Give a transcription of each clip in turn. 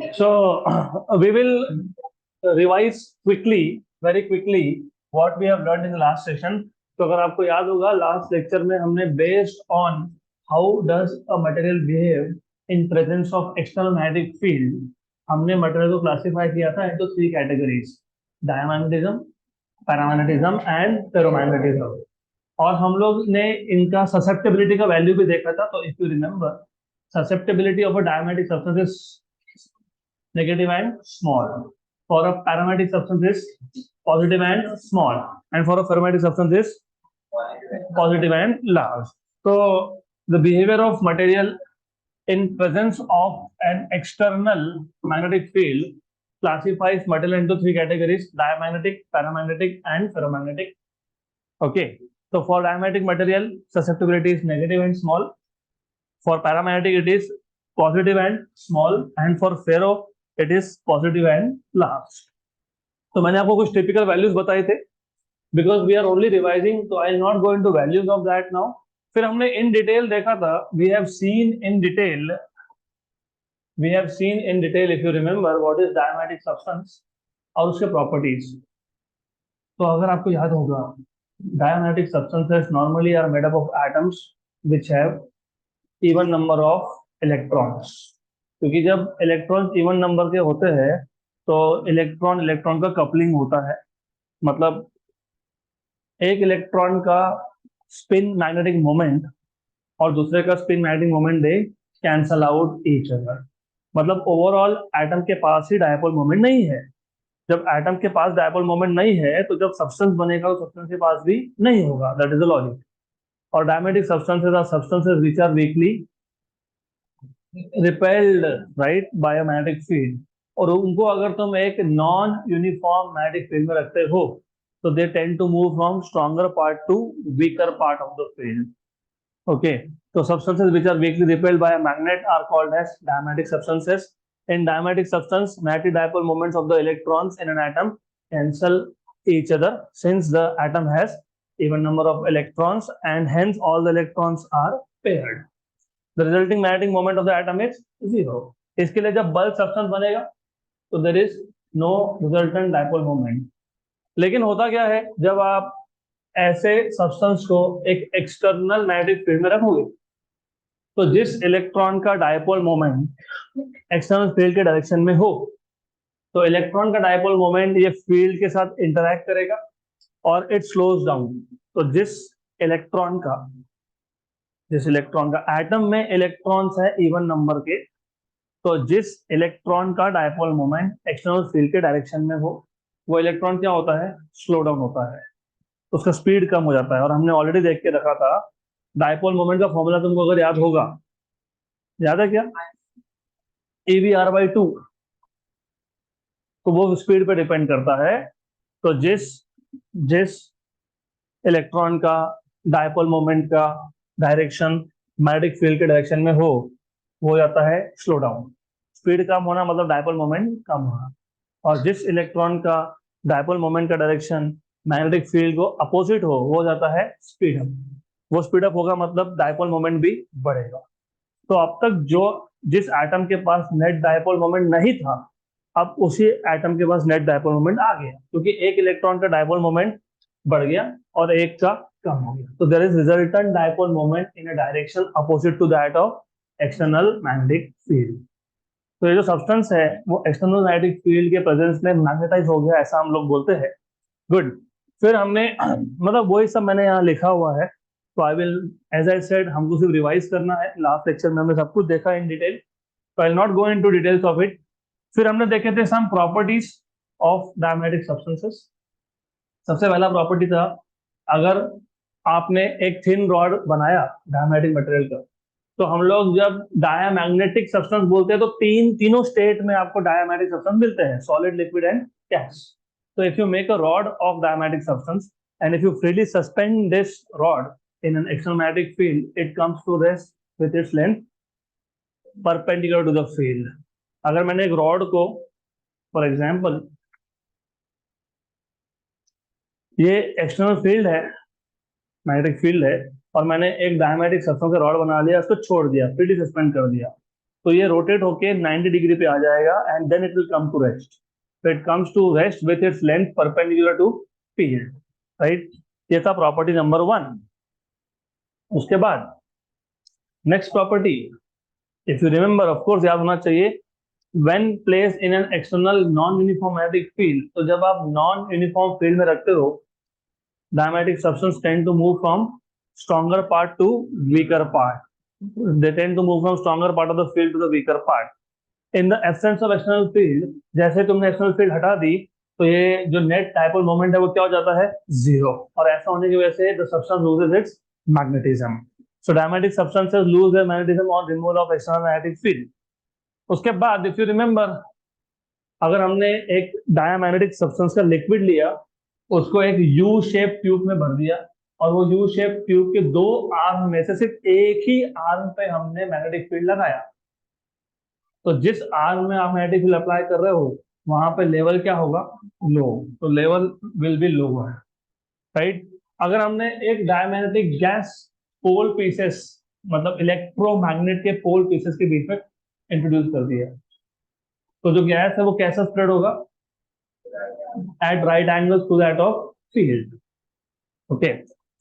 So we will revise quickly, very quickly, what we have learned in the last session. तो अगर आपको याद होगा लास्ट लेक्चर में हमने based on how does a material behave in presence of external magnetic field हमने material को classify किया था into three categories, diamagnetism, paramagnetism and ferromagnetism. और हम लोग ने इनका ससेप्टेबिलिटी का वैल्यू भी देखा था। तो if you remember, susceptibility of a diamagnetic substance is negative and small. For a paramagnetic substance is positive and small, and for a ferromagnetic substance is positive and large. So the behavior of material in presence of an external magnetic field classifies material into three categories: diamagnetic, paramagnetic, and ferromagnetic. Okay. So for diamagnetic material, susceptibility is negative and small. For paramagnetic, it is positive and small, and for ferro, it is positive and large. तो मैंने आपको कुछ typical values बताए थे, because we are only revising, तो I not go into values of that now. फिर हमने in detail देखा था, we have seen in detail if you remember what is diamagnetic substance और उसके प्रॉपर्टीज। तो अगर आपको याद होगा, diamagnetic substances normally are made up of atoms which have even number of electrons. क्योंकि जब इलेक्ट्रॉन्स इवन नंबर के होते हैं तो इलेक्ट्रॉन इलेक्ट्रॉन का कपलिंग होता है। मतलब एक इलेक्ट्रॉन का स्पिन मैग्नेटिक मोमेंट और दूसरे का स्पिन मैग्नेटिक मोमेंट दे कैंसल आउट ईच अदर। मतलब ओवरऑल एटम के पास ही डायपोल मोमेंट नहीं है। जब एटम के पास डायपोल मोमेंट नहीं है तो जब सब्सटेंस बनेगा तो सब्सटेंस के पास भी नहीं होगा। That is the logic. और diamagnetic substances are substances which are weakly repelled right by a magnetic field. और उनको अगर तुम एक नॉन यूनिफॉर्म मैग्नेटिक फील्ड में रखते हो तो they tend to move from stronger part to weaker part of the field. Okay, तो substances which are weakly repelled by a magnet are called as diamagnetic substances. In diamagnetic substance, magnetic dipole moments of the electrons in an atom cancel each other since the atom has even number of electrons and hence all the electrons are paired. The resulting magnetic moment of the atom is zero. इसके लिए जब bulk substance बनेगा तो there is no resultant dipole moment. लेकिन होता क्या है, जब आप ऐसे सब्सटेंस को एक एक्सटर्नल मैग्नेटिक फील्ड में रखोगे तो जिस इलेक्ट्रॉन का डायपोल मोमेंट एक्सटर्नल फील्ड के डायरेक्शन में हो तो इलेक्ट्रॉन का डायपोल मोमेंट ये फील्ड के साथ इंटरैक्ट करेगा और इट स्लोज डाउन। तो जिस इलेक्ट्रॉन का एटम में इलेक्ट्रॉन्स है इवन नंबर के, तो जिस इलेक्ट्रॉन का डायपोल मोमेंट एक्सटर्नल फील्ड के डायरेक्शन में हो वो इलेक्ट्रॉन क्या होता है, स्लो डाउन होता है। तो उसका स्पीड कम हो जाता है। और हमने ऑलरेडी देख के रखा था डायपोल मोमेंट का फॉर्मूला, तुमको अगर याद होगा, याद है क्या? EV/2। तो वो स्पीड पे डिपेंड करता है। तो जिस जिस इलेक्ट्रॉन का डायपोल मोमेंट का डायरेक्शन मैग्नेटिक फील्ड के डायरेक्शन में हो जाता है स्लो डाउन। स्पीड कम होना मतलब डायपोल मोमेंट कम होना। और जिस इलेक्ट्रॉन का डायपोल मोमेंट का डायरेक्शन मैग्नेटिक फील्ड को अपोजिट हो जाता है स्पीड अप। वो स्पीड अप होगा मतलब डायपोल मोमेंट भी बढ़ेगा। तो अब तक जिस एटम के पास नेट डायपोल मोमेंट नहीं था, अब उसी एटम के पास नेट डायपोल मोमेंट आ गया, क्योंकि एक इलेक्ट्रॉन का डायपोल मोमेंट बढ़ गया और एक का कम हो गया। तो there is resultant dipole moment in a direction opposite to that of external magnetic field. तो ये जो सब्सटेंस है वो एक्सटर्नल मैग्नेटिक फील्ड के प्रेजेंस में मैग्नेटाइज हो गया, ऐसा हम लोग बोलते हैं। गुड। फिर हमने मतलब वही सब मैंने यहाँ लिखा हुआ है। तो I will, as I said, हमको सिर्फ रिवाइज करना है। लास्ट लेक्चर में हमने सब कुछ देखा इन डिटेल, तो I will not go into details of it. फिर हमने देखे थे some properties of diamagnetic substances. सबसे पहला प्रॉपर्टी था, अगर आपने एक थिन रॉड बनाया डायमैग्नेटिक मटेरियल का, तो हम लोग जब डायमैग्नेटिक सब्सटेंस बोलते हैं तो तीनों स्टेट में आपको डायमैग्नेटिक सब्सटेंस मिलते हैं, solid, liquid and gas. So if you make a rod of diamagnetic substance and if you freely suspend this rod in an external magnetic field, it comes to rest with its length perpendicular to the field. अगर मैंने एक rod को, for example, ये external field है, magnetic field है, और मैंने एक डायमैग्नेटिक सब्सटेंस का रॉड बना लिया, उसको छोड़ दिया, फ्रीली सस्पेंड कर दिया, तो ये रोटेट होके 90 डिग्री पे आ जाएगा and then it will come to rest. So it comes to rest with its length perpendicular to field, right? ये था प्रॉपर्टी नंबर 1. उसके बाद next property, if you remember, of course याद होना चाहिए, when placed in an external non-uniform magnetic field, तो जब आप नॉन यूनिफॉर्म फील्ड में रखते हो, diamagnetic substance tend to move from stronger part to weaker part. They tend to move from stronger part of the field to the weaker part. In the absence of external field, जैसे तुमने external field हटा दी तो ये जो net dipole moment है वो क्या हो जाता है, जीरो. और ऐसा होने की वजह से the substance loses it's magnetism. So diamagnetic substances loose their magnetism on removal of external magnetic field. उसके बाद इफ यू रिमेंबर, अगर हमने एक डायमैग्नेटिक सब्सटेंस का लिक्विड लिया, उसको एक यू शेप ट्यूब में भर दिया, और वो यू शेप ट्यूब के 2 आर्म में से सिर्फ एक ही आर्म पे हमने मैग्नेटिक फील्ड लगाया, तो जिस आर्म में आप मैग्नेटिक फील्ड अप्लाई कर रहे हो वहां पे लेवल क्या होगा, लो. तो level will be lower, right. अगर हमने एक डायमैग्नेटिक गैस पोल पीसेस, मतलब इलेक्ट्रोमैग्नेट के पोल पीसेस के बीच में इंट्रोड्यूस कर दिया, तो जो गैस है वो कैसा स्प्रेड होगा, at right angles to that of field. Okay,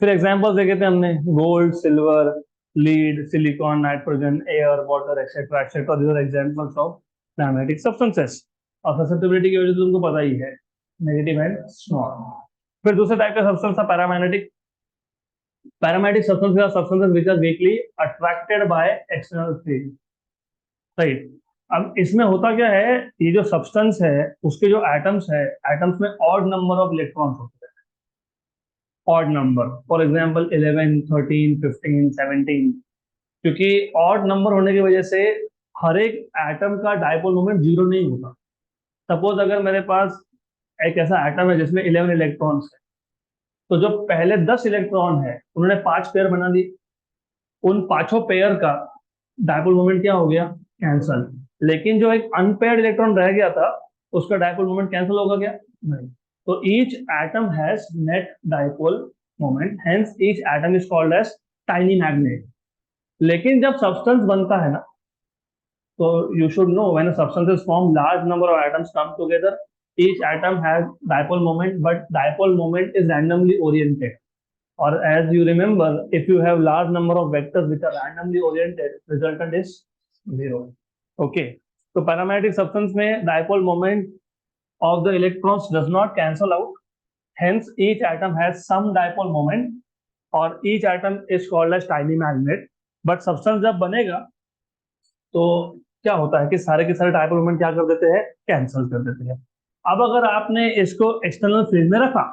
फिर एग्जांपल्स देखे थे हमने, gold, silver, lead, silicon, nitrogen, air, water, etcetera etcetera. These are examples of diamagnetic substances. और ससेप्टिबिलिटी की वजह से तुमको पता ही है, नेगेटिव एंड स्मॉल. फिर दूसरे टाइप का सब्सटेंस था paramagnetic. Paramagnetic substances which are weakly attracted by external field, right. अब इसमें होता क्या है, ये जो सब्सटेंस है उसके जो एटम्स है, एटम्स में ऑड नंबर ऑफ इलेक्ट्रॉन्स होते हैं, ऑड नंबर. For example 11, 13, 15, 17. क्योंकि ऑड नंबर होने की वजह से हर एक एटम का डायपोल मोमेंट जीरो नहीं होता. सपोज अगर मेरे पास एक ऐसा एटम है जिसमें 11 इलेक्ट्रॉन्स है, तो जो पहले 10 इलेक्ट्रॉन है उन्होंने 5 पेयर बना दिए, उन 5 पेयर का डायपोल मोमेंट क्या हो गया, कैंसल. लेकिन जो एक अनपेयर्ड इलेक्ट्रॉन रह गया था उसका डायपोल मोमेंट कैंसिल होगा क्या, नहीं. तो each atom has net dipole moment, hence each atom is called as tiny magnet. लेकिन जब सब्सटेंस बनता है ना, तो you should know when a substance is formed, large number of atoms come together. Each atom has dipole moment, but dipole moment is randomly oriented. Or as you remember, if you have large number of vectors which are randomly oriented, resultant is 0. Okay. So paramagnetic substance में dipole moment of the electrons does not cancel out. Hence, each atom has some dipole moment, or each atom is called as tiny magnet. But substance जब बनेगा तो क्या होता है कि सारे के सारे डायपोल मोमेंट क्या कर देते हैं, कैंसिल कर देते हैं. अब अगर आपने इसको एक्सटर्नल फील्ड में रखा,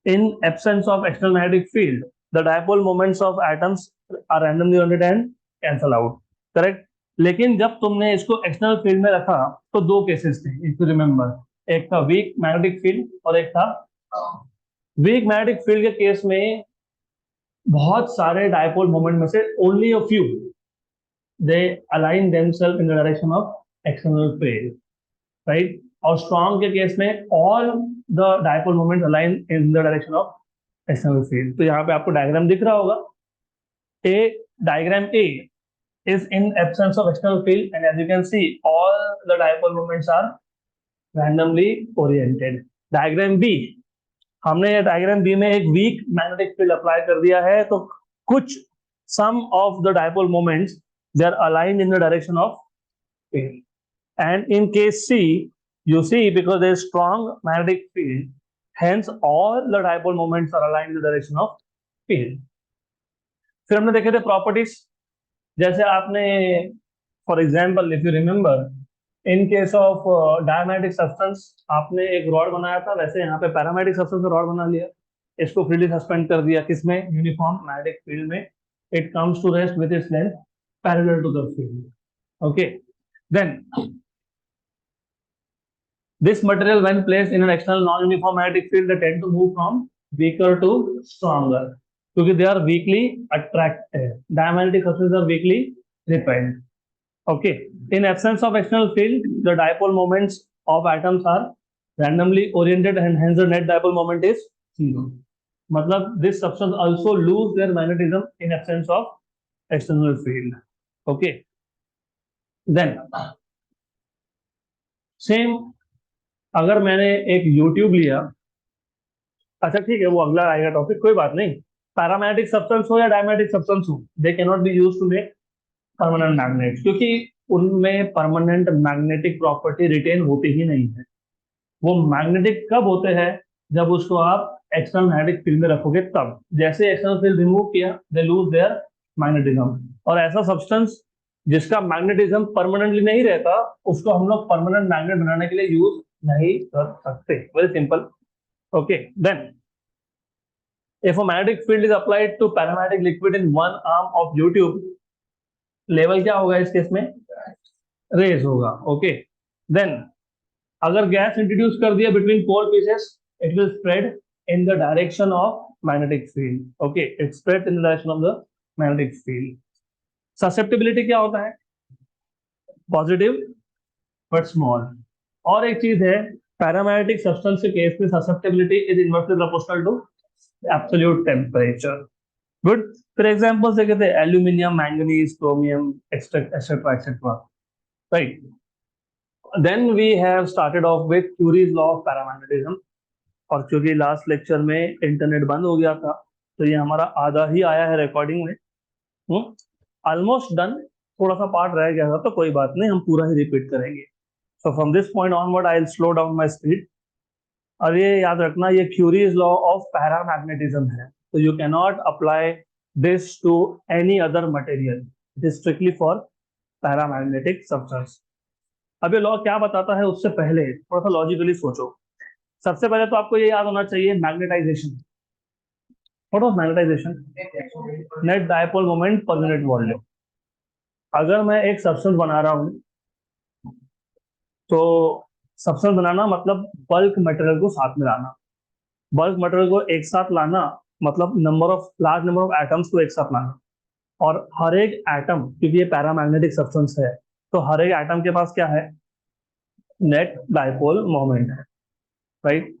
in absence of external magnetic field, the dipole moments of atoms are randomly oriented and cancel out, correct. लेकिन जब तुमने इसको एक्सटर्नल फील्ड में रखा तो 2 केसेस थे, इफ यू रिमेंबर. एक था वीक मैग्नेटिक फील्ड और एक था वीक मैग्नेटिक फील्ड. के केस में बहुत सारे डायपोल मोमेंट में से only a few they align themselves in the direction of external field, right. और strong के केस में all the dipole moments align in the direction of external field. तो यहाँ पे आपको डायग्राम दिख रहा होगा. Diagram A is in absence of external field, and as you can see all the dipole moments are randomly oriented. Diagram B, हमने ये diagram B में एक weak magnetic field अप्लाई कर दिया है, तो कुछ some of the dipole moments they are aligned in the direction of field. And in case C, you see, because there is strong magnetic field, hence all the dipole moments are aligned in the direction of field. फिर हमने देखे थे properties, जैसे आपने for example if you remember, in case of diamagnetic substance आपने एक rod बनाया था, वैसे यहाँ पे पैरामैग्नेटिक सब्सटेंस का रॉड बना लिया, इसको फ्रीली सस्पेंड कर दिया किसमें, यूनिफॉर्म मैग्नेटिक फील्ड में. It comes to rest with its length parallel to the field. Okay, then this material when placed in an external non-uniform magnetic field, they tend to move from weaker to stronger because they are weakly attracted. Diamagnetic substances are weakly repelled. Okay, in absence of external field, the dipole moments of atoms are randomly oriented and hence the net dipole moment is 0. मतलब this substance also lose their magnetism in absence of external field. Okay, then same, अगर मैंने एक YouTube लिया, अच्छा ठीक है वो अगला आएगा टॉपिक, कोई बात नहीं। पैरामैग्नेटिक सब्सटेंस हो या डायमैग्नेटिक सब्सटेंस हो, they can not be use to make permanent magnet, क्योंकि उनमें परमानेंट मैग्नेटिक प्रॉपर्टी रिटेन होती ही नहीं है। वो मैग्नेटिक कब होते हैं, जब उसको आप एक्सटर्नल मैग्नेटिक फील्ड में रखोगे तब। जैसे एक्सटर्नल फील्ड रिमूव किया, दे लूज देयर मैग्नेटिज्म। और ऐसा सब्सटेंस जिसका मैग्नेटिज्म परमानेंटली नहीं रहता, उसको हम लोग परमानेंट मैग्नेट बनाने के लिए यूज नहीं कर सकते। Very simple. Okay, then if a magnetic field is applied to paramagnetic liquid in one arm of YouTube, level क्या होगा इस केस में, रेज होगा। ओके, देन अगर गैस इंट्रोड्यूस कर दिया between four pieces, it will spread in the direction of magnetic field. Okay, it spread in the direction of the magnetic field. Susceptibility क्या होता है, पॉजिटिव बट स्मॉल। और एक चीज है, पैरामैग्नेटिक सब्सटेंस के केस में susceptibility is inversely proportional to absolute temperature. Good. फिर एग्जांपल्स देखे थे, aluminium, manganese, chromium, etcetera etcetera, right. Then we have started off with Curie's law of paramagnetism. और क्योंकि लास्ट लेक्चर में इंटरनेट बंद हो गया था, तो ये हमारा आधा ही आया है रिकॉर्डिंग में, ऑलमोस्ट डन। थोड़ा सा पार्ट रह गया था, तो कोई बात नहीं, हम पूरा ही रिपीट करेंगे। So from this point onward I will slow down my speed. और ये याद रखना, ये क्यूरीज लॉ ऑफ पैरामैग्नेटिज्म है, तो you can not apply this to any other material. It is strictly for paramagnetic substance. अब ये लॉ क्या बताता है, उससे पहले थोड़ा सा लॉजिकली सोचो। सबसे पहले तो आपको ये याद होना चाहिए, magnetization. What was magnetization, net dipole moment per unit volume. अगर मैं एक सब्सटेंस बना रहा हूं, तो सब्सटेंस बनाना मतलब बल्क मटेरियल को साथ में लाना। बल्क मटेरियल को एक साथ लाना मतलब लार्ज नंबर ऑफ एटम्स को एक साथ लाना। और हर एक एटम, क्योंकि ये पैरामैग्नेटिक सब्सटेंस है, तो हर एक एटम के पास क्या है, नेट डायपोल मोमेंट है, राइट।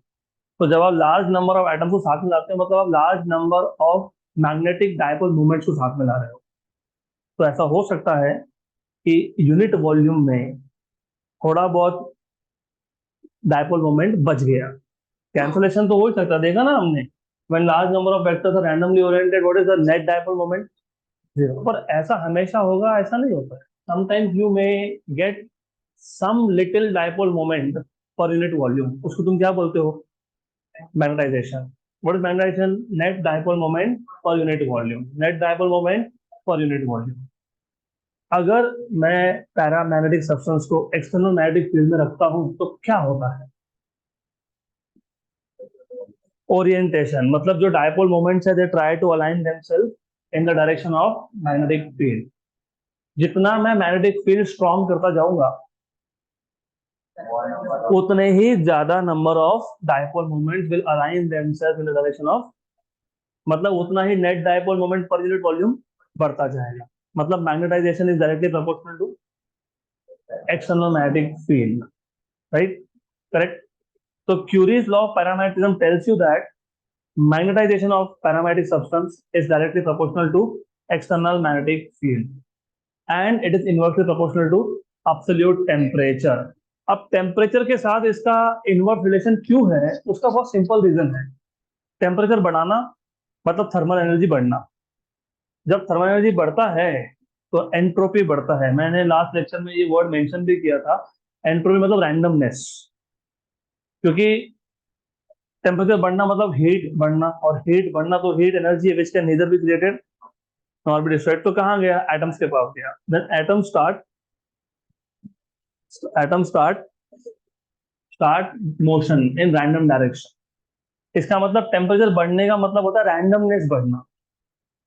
तो जब आप लार्ज नंबर ऑफ एटम्स को साथ में लाते हैं, मतलब आप large number of magnetic dipole moments को साथ में ला रहे हो। तो ऐसा हो सकता है कि यूनिट वॉल्यूम में थोड़ा बहुत डायपोल मोमेंट बच गया। कैंसलेशन तो हो ही सकता है, देखा ना हमने, when large number of vectors are randomly oriented, what is the net dipole moment, zero. पर ऐसा हमेशा होगा, ऐसा नहीं होता है। Sometimes you may get some little dipole moment per unit volume, उसको तुम क्या बोलते हो, magnetization. What is magnetization, net dipole moment per unit volume, net dipole moment per unit volume. अगर मैं पैरामैग्नेटिक सब्सटेंस को एक्सटर्नल मैग्नेटिक फील्ड में रखता हूं, तो क्या होता है, ओरिएंटेशन। मतलब जो डायपोल मोमेंट्स है, they try to align themselves in the direction of magnetic field. जितना मैं मैग्नेटिक फील्ड स्ट्रॉन्ग करता जाऊंगा, उतने ही ज्यादा number of dipole moments will align themselves in the direction of, मतलब उतना ही net dipole moment per unit volume बढ़ता जाएगा। मतलब magnetization is directly proportional to external magnetic field, right, correct. तो Curie's law of paramagnetism tells you that magnetization of paramagnetic substance is directly proportional to external magnetic field and it is inversely proportional to absolute temperature. अब temperature के साथ इसका inverse relation क्यों है, उसका बहुत simple reason है। Temperature बढ़ाना मतलब थर्मल एनर्जी बढ़ना। जब थर्मल एनर्जी बढ़ता है, तो एंट्रोपी बढ़ता है। मैंने लास्ट लेक्चर में ये वर्ड मेंशन भी किया था, एंट्रोपी मतलब रैंडमनेस। क्योंकि टेम्परेचर बढ़ना मतलब हीट बढ़ना, और हीट बढ़ना तो हीट एनर्जी है which can neither be created not be destroyed. तो कहाँ गया, एटम्स के पास गया। Then atom start motion in random direction. इसका मतलब टेम्परेचर बढ़ने का मतलब होता है रैंडमनेस बढ़ना,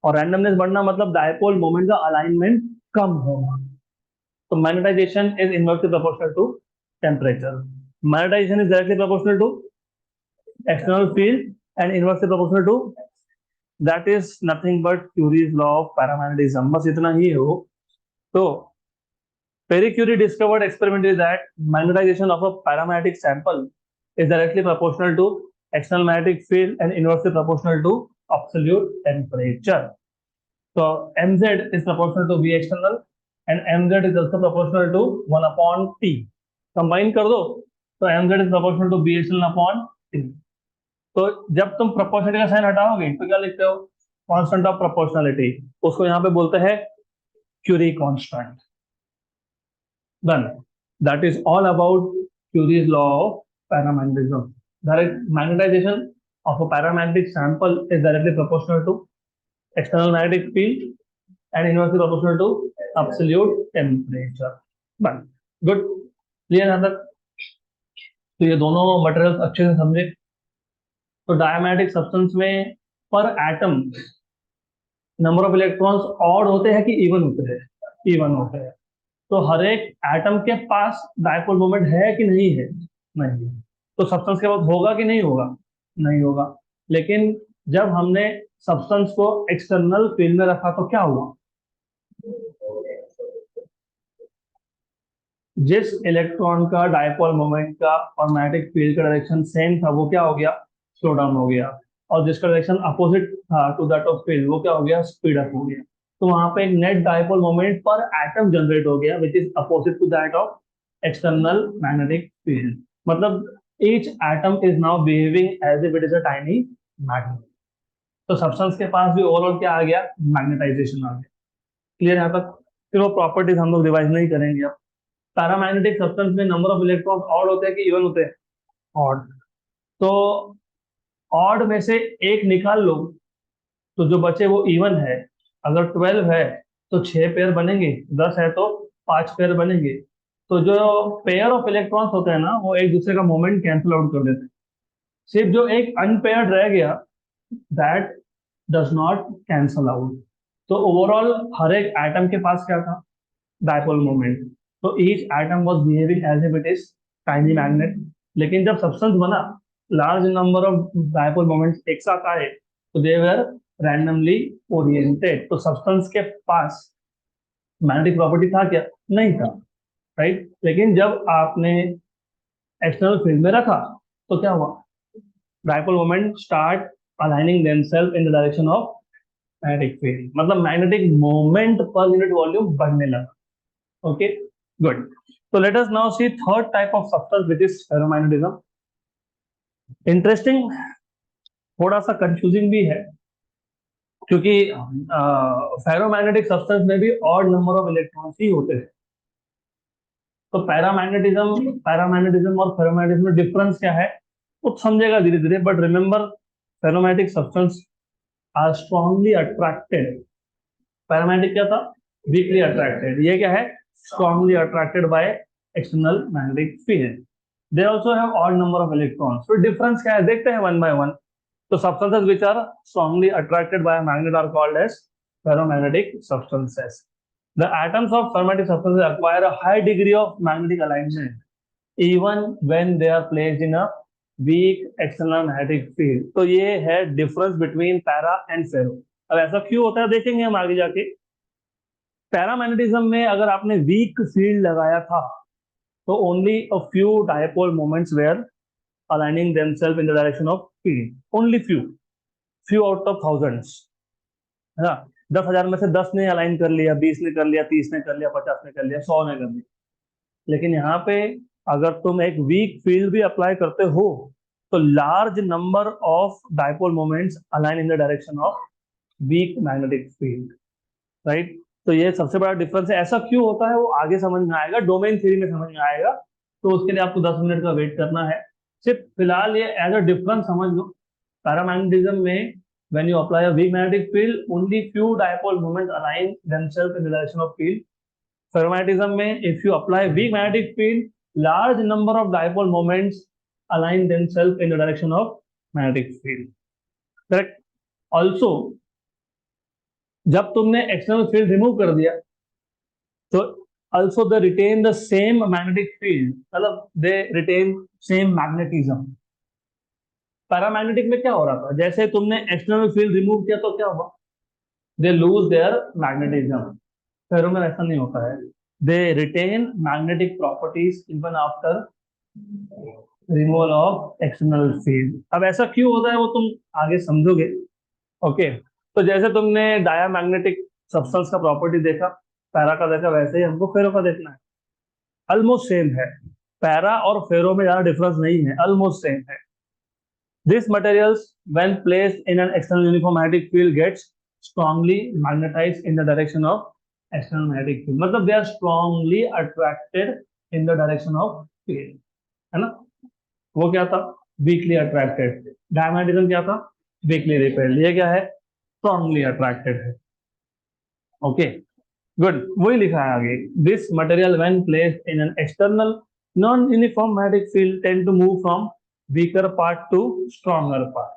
और रैंडमनेस बढ़ना मतलब डायपोल मोमेंट का अलाइनमेंट कम होना। तो magnetization is inversely proportional to temperature. Magnetization is directly proportional to external field and inversely proportional to, that is nothing but Curie's law of paramagnetism। बस इतना ही हो। तो Marie Curie discovered experimentally that magnetization of a paramagnetic sample is directly proportional to external magnetic field and inversely proportional to absolute temperature. So mz is proportional to V external and mz is also proportional to 1/t। Combine कर दो तो mz is proportional to bh/t। तो जब तुम proportionality का sign हटाओगे तो क्या लिखते हो, कांस्टेंट ऑफ प्रोपोर्शनलिटी। उसको यहाँ पे बोलते हैं Curie constant. Done, that is all about Curie's law of paramagnetism. Direct magnetization of a paramagnetic sample is directly proportional to external magnetic field and inversely proportional to absolute temperature। But good, clear यहाँ तक। तो ये दोनों materials अच्छे से समझे। तो diamagnetic substance में पर atom number of electrons odd होते हैं कि इवन होते हैं? इवन होते हैं। तो हर एक एटम के पास डायपोल मोमेंट है कि नहीं है? नहीं है। तो सब्सटेंस के पास होगा कि नहीं होगा? नहीं होगा। लेकिन जब हमने सब्सटेंस को एक्सटर्नल फील्ड में रखा तो क्या हुआ? जिस इलेक्ट्रॉन का डायपोल मोमेंट का और मैग्नेटिक फील्ड का डायरेक्शन सेम था वो क्या हो गया? स्लो डाउन हो गया। और जिसका डायरेक्शन अपोजिट था टू दैट ऑफ फील्ड वो क्या हो गया? स्पीड अप हो गया। तो वहां पे एक net dipole moment per atom generate हो गया which is opposite to that of external magnetic field. मतलब each atom is now behaving as if it is a tiny magnet। तो सब्सटेंस के पास भी ओवरऑल क्या आ गया? मैग्नेटाइजेशन आ गया। क्लियर यहाँ तक? फिर वो प्रॉपर्टीज हम लोग रिवाइज नहीं करेंगे अब। पैरामैग्नेटिक सब्सटेंस में नंबर ऑफ इलेक्ट्रॉन्स ऑड होते हैं कि इवन होते हैं? ऑड। तो ऑड में से एक निकाल लो तो जो बचे वो इवन है। अगर 12 है तो 6 पेयर बनेंगे, 10 है तो 5 पेयर बनेंगे। तो जो पेयर ऑफ इलेक्ट्रॉन्स होते हैं ना वो एक दूसरे का मोमेंट कैंसिल आउट कर देते हैं। सिर्फ जो एक अनपेयर्ड रह गया that does not cancel out. तो ओवरऑल हर एक एटम के पास क्या था? Dipole moment. तो each atom was behaving as if it is tiny magnet. लेकिन जब सब्सटेंस बना large number of dipole moments एक साथ आए तो दे वर रैंडमली ओरिएंटेड। तो सब्सटेंस के पास मैग्नेटिक प्रॉपर्टी था क्या? नहीं था, राइट। लेकिन जब आपने एक्सटर्नल फील्ड में रखा तो क्या हुआ? Dipole moment start aligning themselves in the direction of magnetic field. मतलब magnetic moment per unit volume बढ़ने लगा। Okay, good. So let us now see third type of substance which is ferromagnetism। Interesting, थोड़ा सा confusing भी है क्योंकि ferromagnetic substance में भी ऑड नंबर ऑफ इलेक्ट्रॉन्स ही होते हैं। तो पैरामैग्नेटिज्म और फेरोमैग्नेटिज्म में डिफरेंस क्या है वो समझेगा धीरे धीरे। But remember, ferromagnetic substance are strongly attracted. Paramagnetic क्या था? Weakly attracted. ये क्या है? Strongly attracted by external magnetic field. They also have odd number of electrons. तो डिफरेंस क्या है देखते हैं वन बाय वन। तो substances which are strongly attracted by a magnet are called as ferromagnetic substances। The atoms of ferromagnetic substances acquire a high degree of magnetic alignment even when they are placed in a weak external magnetic field। तो ये है difference between para and ferro। अब ऐसा क्यों होता है देखेंगे हम आगे जाके। पैरामैग्नेटिज्म में अगर आपने वीक फील्ड लगाया था तो only a few dipole moments were aligning themselves in the direction of field। only few out of thousands, है ना। 10,000 में से 10 ने अलाइन कर लिया, 20 ने कर लिया, 30 ने कर लिया, 50 ने कर लिया, 100 ने कर लिया। लेकिन यहाँ पे अगर तुम एक वीक फील्ड भी अप्लाई करते हो तो large number of dipole moments align in the direction of weak magnetic field, right. तो ये सबसे बड़ा डिफरेंस है। ऐसा क्यों होता है वो आगे समझ में आएगा, डोमेन थ्योरी में समझ में आएगा। तो उसके लिए आपको 10 मिनट का वेट करना है। सिर्फ फिलहाल ये एज अ डिफरेंस समझ लो। पैरामैग्नेटिज्म में when you apply a weak magnetic field only few dipole moments align themselves in the direction of field। ferromagnetism में if you apply weak magnetic field large number of dipole moments align themselves in the direction of magnetic field, correct। also जब तुमने external field remove कर दिया तो also they retain the same magnetic field, मतलब they retain same magnetism। Paramagnetic में क्या हो रहा था? जैसे तुमने एक्सटर्नल फील्ड रिमूव किया तो क्या हुआ? They lose their magnetism. Ferro में ऐसा नहीं होता है। They retain magnetic properties even after removal of external field. अब ऐसा क्यों होता है वो तुम आगे समझोगे। ओके, तो जैसे तुमने डायामैग्नेटिक सब्सटेंस का प्रॉपर्टी देखा, पैरा का देखा वैसे ही हमको फेरो का देखना है, ऑलमोस्ट सेम है। पैरा और फेरो में ज्यादा डिफरेंस नहीं है, ऑलमोस्ट सेम है। These materials, when placed in an external uniform magnetic field, gets strongly magnetized in the direction of external magnetic field. मतलब they are strongly attracted in the direction of field, है ना? वो क्या था? Weakly attracted. Diamagnetism क्या था? Weakly repelled. ये क्या है? Strongly attracted है. Okay, good. वही लिखा है आगे. This material, when placed in an external non-uniform magnetic field, tend to move from weaker part to stronger part.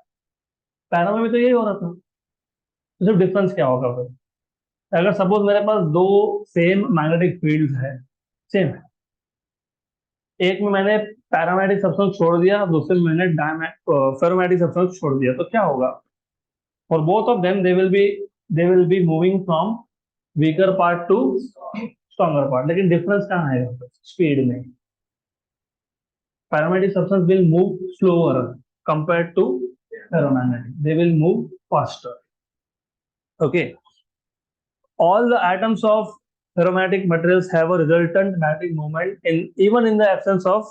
Para में भी तो यही हो रहा था, तो सिर्फ डिफरेंस क्या होगा फिर? अगर सपोज मेरे पास दो सेम मैग्नेटिक फील्ड्स है, सेम है, एक में मैंने पैरामैग्नेटिक सब्सटेंस छोड़ दिया, दूसरे में मैंने फेरोमैग्नेटिक सब्सटेंस छोड़ दिया, तो क्या होगा? For both of them they will be moving from weaker part to stronger part, लेकिन डिफरेंस कहाँ आएगा? स्पीड में। Paramagnetic substance will move slower compare to ferromagnetic, they will move faster. Okay, all the atoms of ferromagnetic materials have a resultant magnetic moment in even in the absence of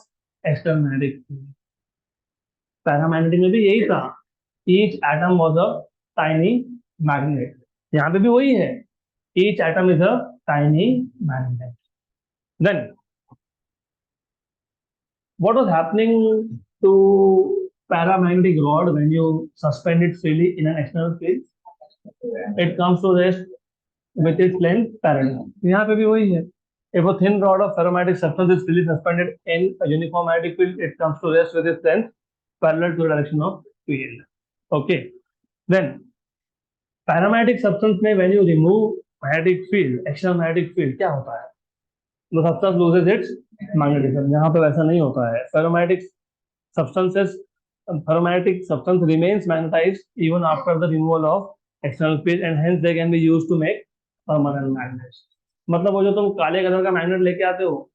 external magnetic field. Paramagnetic में भी यही था, each atom was a tiny magnet. यहाँ पे भी वही है, each atom is a tiny magnet. Then what was happening to paramagnetic rod when you suspend it freely in an external field? It comes to rest with its length parallel. यहाँ पे भी वही है. If a thin rod of ferromagnetic substance is freely suspended in a uniform magnetic field, it comes to rest with its length parallel to the direction of field. Okay. Then paramagnetic substance में when you remove magnetic field, external magnetic field, क्या होता है? The substance loses its magnetism. यहाँ पे वैसा नहीं होता है. Ferromagnetic substance remains magnetized even after the removal of external field, and hence they can be used to make permanent magnet. मतलब वो जो तुम काले कलर का मैग्नेट लेके आते हो,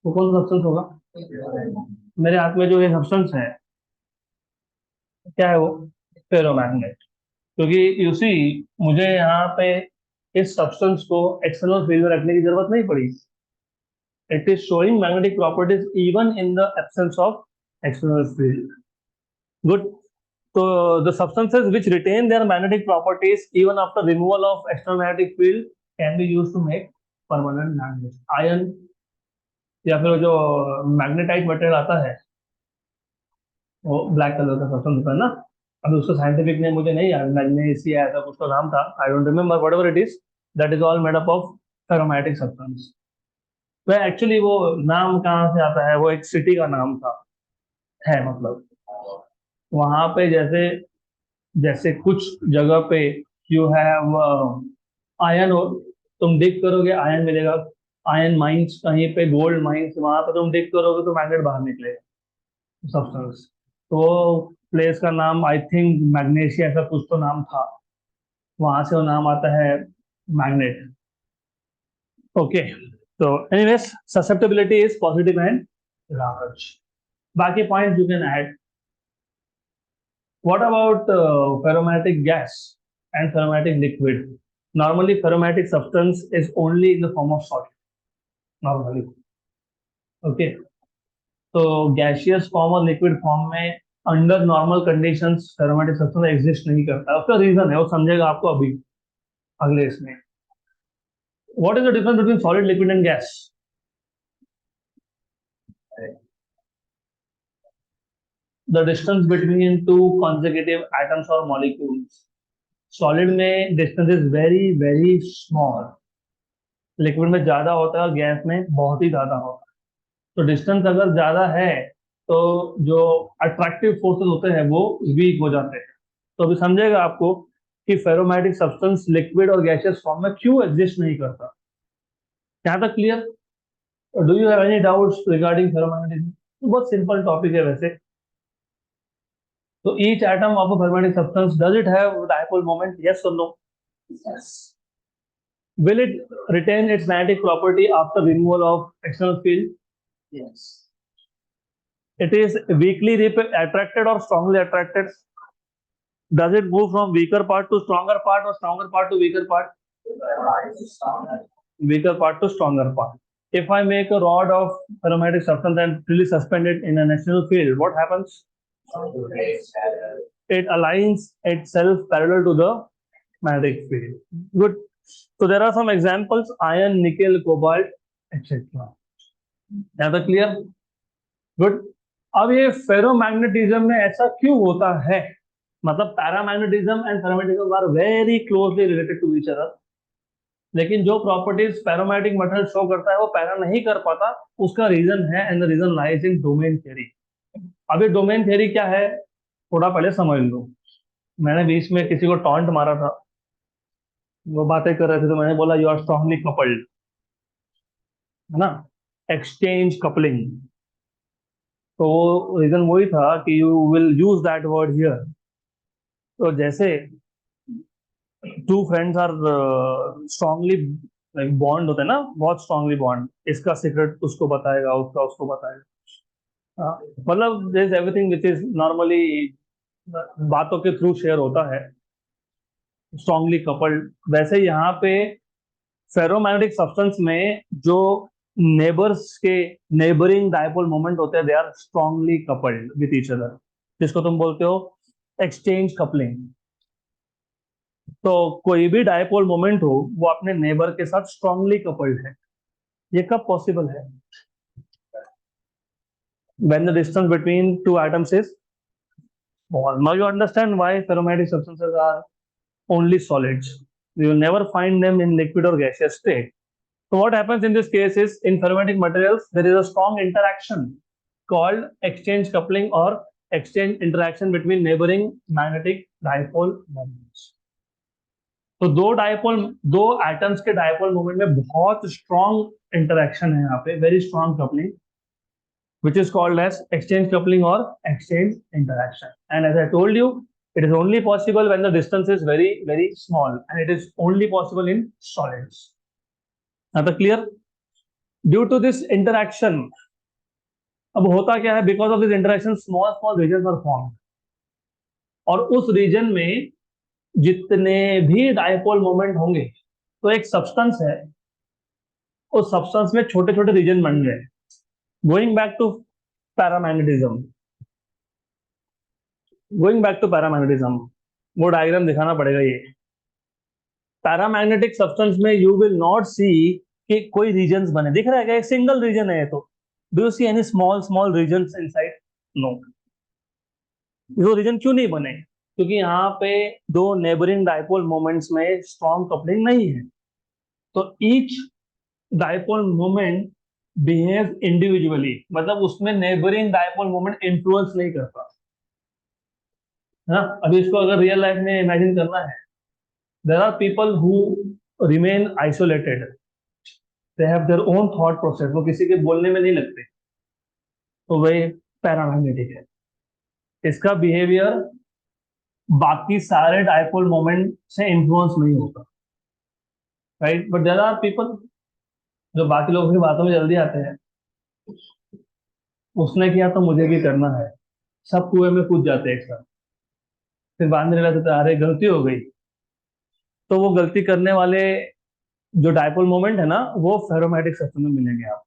वो कौन सा सब्सटेंस होगा? मेरे हाथ में जो ये सब्सटेंस है, क्या है वो? फेरोमैग्नेट। क्योंकि यू सी, मुझे यहाँ पे इस सब्सटेंस को एक्सटर्नल फील्ड में रखने की जरूरत नहीं पड़ी। It is showing magnetic properties even in the absence of external field. Good. So the substances which retain their magnetic properties even after removal of external magnetic field can be used to make permanent magnets. Iron या फिर जो magnetite material आता है, वो black colour का substance होता है ना, अभी उसका साइंटिफिक नेम मुझे नहीं याद, मैग्नेशिया ऐसा कुछ तो नाम था, I don't remember, whatever it is, that is all made up of ferromagnetic substance. वह एक्चुअली वो नाम कहाँ से आता है? वो एक सिटी का नाम था, है मतलब वहां पे जैसे जैसे कुछ जगह पे यू हैव आयन हो, तुम डिग करोगे आयन मिलेगा, आयन माइंस, कहीं पे गोल्ड माइंस, वहां पे तुम डिग करोगे तो मैग्नेट बाहर निकलेगा सब्सटेंस। तो प्लेस का नाम आई थिंक मैग्नेशिया ऐसा कुछ तो नाम था, वहां से वो नाम आता है मैग्नेट। ओके, तो anyways susceptibility is positive and large. बाकी point you can add. What about ferromatic gas and ferromatic liquid? Normally, ferromatic substance is only in the form of solid. Normally, okay. तो gaseous form और liquid form में under normal conditions ferromatic substance exist नहीं करता। उसका reason है, वो समझेगा आपको अभी अगले इसमें। What is the difference between solid, liquid and gas? The distance between two consecutive atoms or molecules. Solid में distance is very very small. Liquid में ज्यादा होता है और गैस में बहुत ही ज्यादा होता है। तो डिस्टेंस अगर ज्यादा है तो जो अट्रैक्टिव फोर्सेस होते हैं वो वीक हो जाते हैं। तो अभी समझेगा आपको कि फेरोमैग्नेटिक सब्सटेंस लिक्विड और गैसियस फॉर्म में क्यों एग्जिस्ट नहीं करता। यहाँ तक clear? Do you have any doubts regarding ferromagnetism? बहुत सिंपल टॉपिक है वैसे। तो each atom of a ferromagnetic substance, does it have dipole moment? Yes और no? Yes. Will it retain its magnetic property after removal of external field? Yes. It is weakly attracted or strongly attracted? Does it move from weaker part to stronger part or stronger part to weaker part? weaker part to stronger part. If I make a rod of ferromagnetic substance and really suspend it in an external field, what happens? It aligns itself parallel to the magnetic field. Good. So there are some examples: iron, nickel, cobalt, etc. यहाँ तक clear? Good. अब ये ferromagnetism में ऐसा क्यों होता है? मतलब paramagnetism and ferromagnetism are very closely related to each other, लेकिन जो प्रॉपर्टीज पैरामैग्नेटिक मटेरियल शो करता है वो पैरा नहीं कर पाता. उसका रीजन है, and the reason lies in domain theory. अब ये डोमेन थ्योरी क्या है थोड़ा पहले समझ लो. मैंने बीच में किसी को टॉन्ट मारा था, वो बातें कर रहे थे, तो मैंने बोला यू आर स्ट्रांगली कपल्ड, है ना, एक्सचेंज कपलिंग. तो वो रीजन वही था कि you will use that word here. तो जैसे two friends are strongly like bond होते हैं ना, बहुत स्ट्रांगली बॉन्ड, इसका सीक्रेट उसको बताएगा, उसका उसको बताएगा. हाँ, मतलब this everything which is normally बातों के थ्रू शेयर होता है, स्ट्रांगली कपल्ड. वैसे यहाँ पे फेरोमैग्नेटिक सब्सटेंस में जो नेबर्स के नेबरिंग डायपोल मोमेंट होते हैं, they are strongly coupled with each other, जिसको तुम बोलते हो एक्सचेंज कपलिंग. तो कोई भी डायपोल मोमेंट हो वो अपने नेबर के साथ स्ट्रांगली कपल्ड है. ये कब पॉसिबल है? when the distance between two atoms is small. Now you understand why ferromagnetic substances are only solids. You will never find them in liquid or gaseous state. So what happens in this case is, in ferromagnetic materials there is a strong interaction called exchange coupling or exchange interaction between neighboring magnetic dipole moments. तो दो atoms के dipole moment में बहुत strong interaction है यहाँ पे, very strong coupling, which is called as exchange coupling or exchange interaction. And as I told you, it is only possible when the distance is very, very small, and it is only possible in solids. Now, clear? Due to this interaction, अब होता क्या है? Because of this interaction, small regions are formed. और उस reason में जितने भी dipole moment होंगे, तो एक सब्सटेंस है, उस सब्सटेंस में छोटे छोटे रीजन बन गए. गोइंग बैक टू पैरामैग्नेटिज्म, वो डायग्राम दिखाना पड़ेगा. ये पैरामैग्नेटिक सब्सटेंस में यू विल नॉट सी कि कोई रीजन्स बने. दिख रहा है क्या? एक सिंगल रीजन है. तो do you see any small regions inside? No. वो रीजन क्यों नहीं बने? क्योंकि यहाँ पे दो नेबरिंग डायपोल मोमेंट्स में स्ट्रॉन्ग कपलिंग नहीं है. तो each dipole moment behave individually, मतलब उसमें नेबरिंग डायपोल मोमेंट इन्फ्लुएंस नहीं करता. है ना? अभी इसको अगर रियल लाइफ में इमेजिन करना है, there are people who remain isolated, they have their own thought process, वो किसी के बोलने में नहीं लगते, तो वही पैरामैग्नेटिक है. इसका बिहेवियर बाकी सारे डायपोल मोमेंट से इन्फ्लुएंस नहीं होता, right. But there are people जो बाकी लोगों की बातों में जल्दी आते हैं. उसने किया तो मुझे भी करना है, सब कुएं में कूद जाते हैं एक साथ, फिर बाद में रियलाइज होता है अरे गलती हो गई. तो वो गलती करने वाले जो डायपोल मोमेंट है ना, वो फेरोमैग्नेटिक सिस्टम में मिलेंगे आप,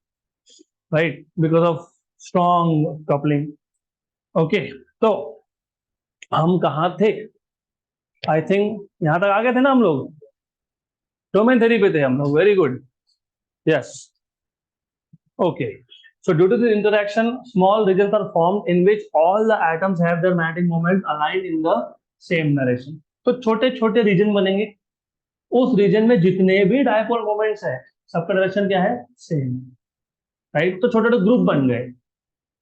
right, because of strong coupling. Okay, तो हम कहाँ थे? आई थिंक यहां तक आ गए थे ना हम लोग. डोमेन थ्योरी पे थे हम लोग. Very good. Yes. Okay. So due to this interaction, small regions are formed in which all the atoms have their magnetic moment aligned in the same direction. तो छोटे छोटे रीजन बनेंगे. उस रीजन में जितने भी डायपोल मोमेंट्स है, सबका डायरेक्शन क्या है? Same, right. तो छोटे छोटे ग्रुप बन गए.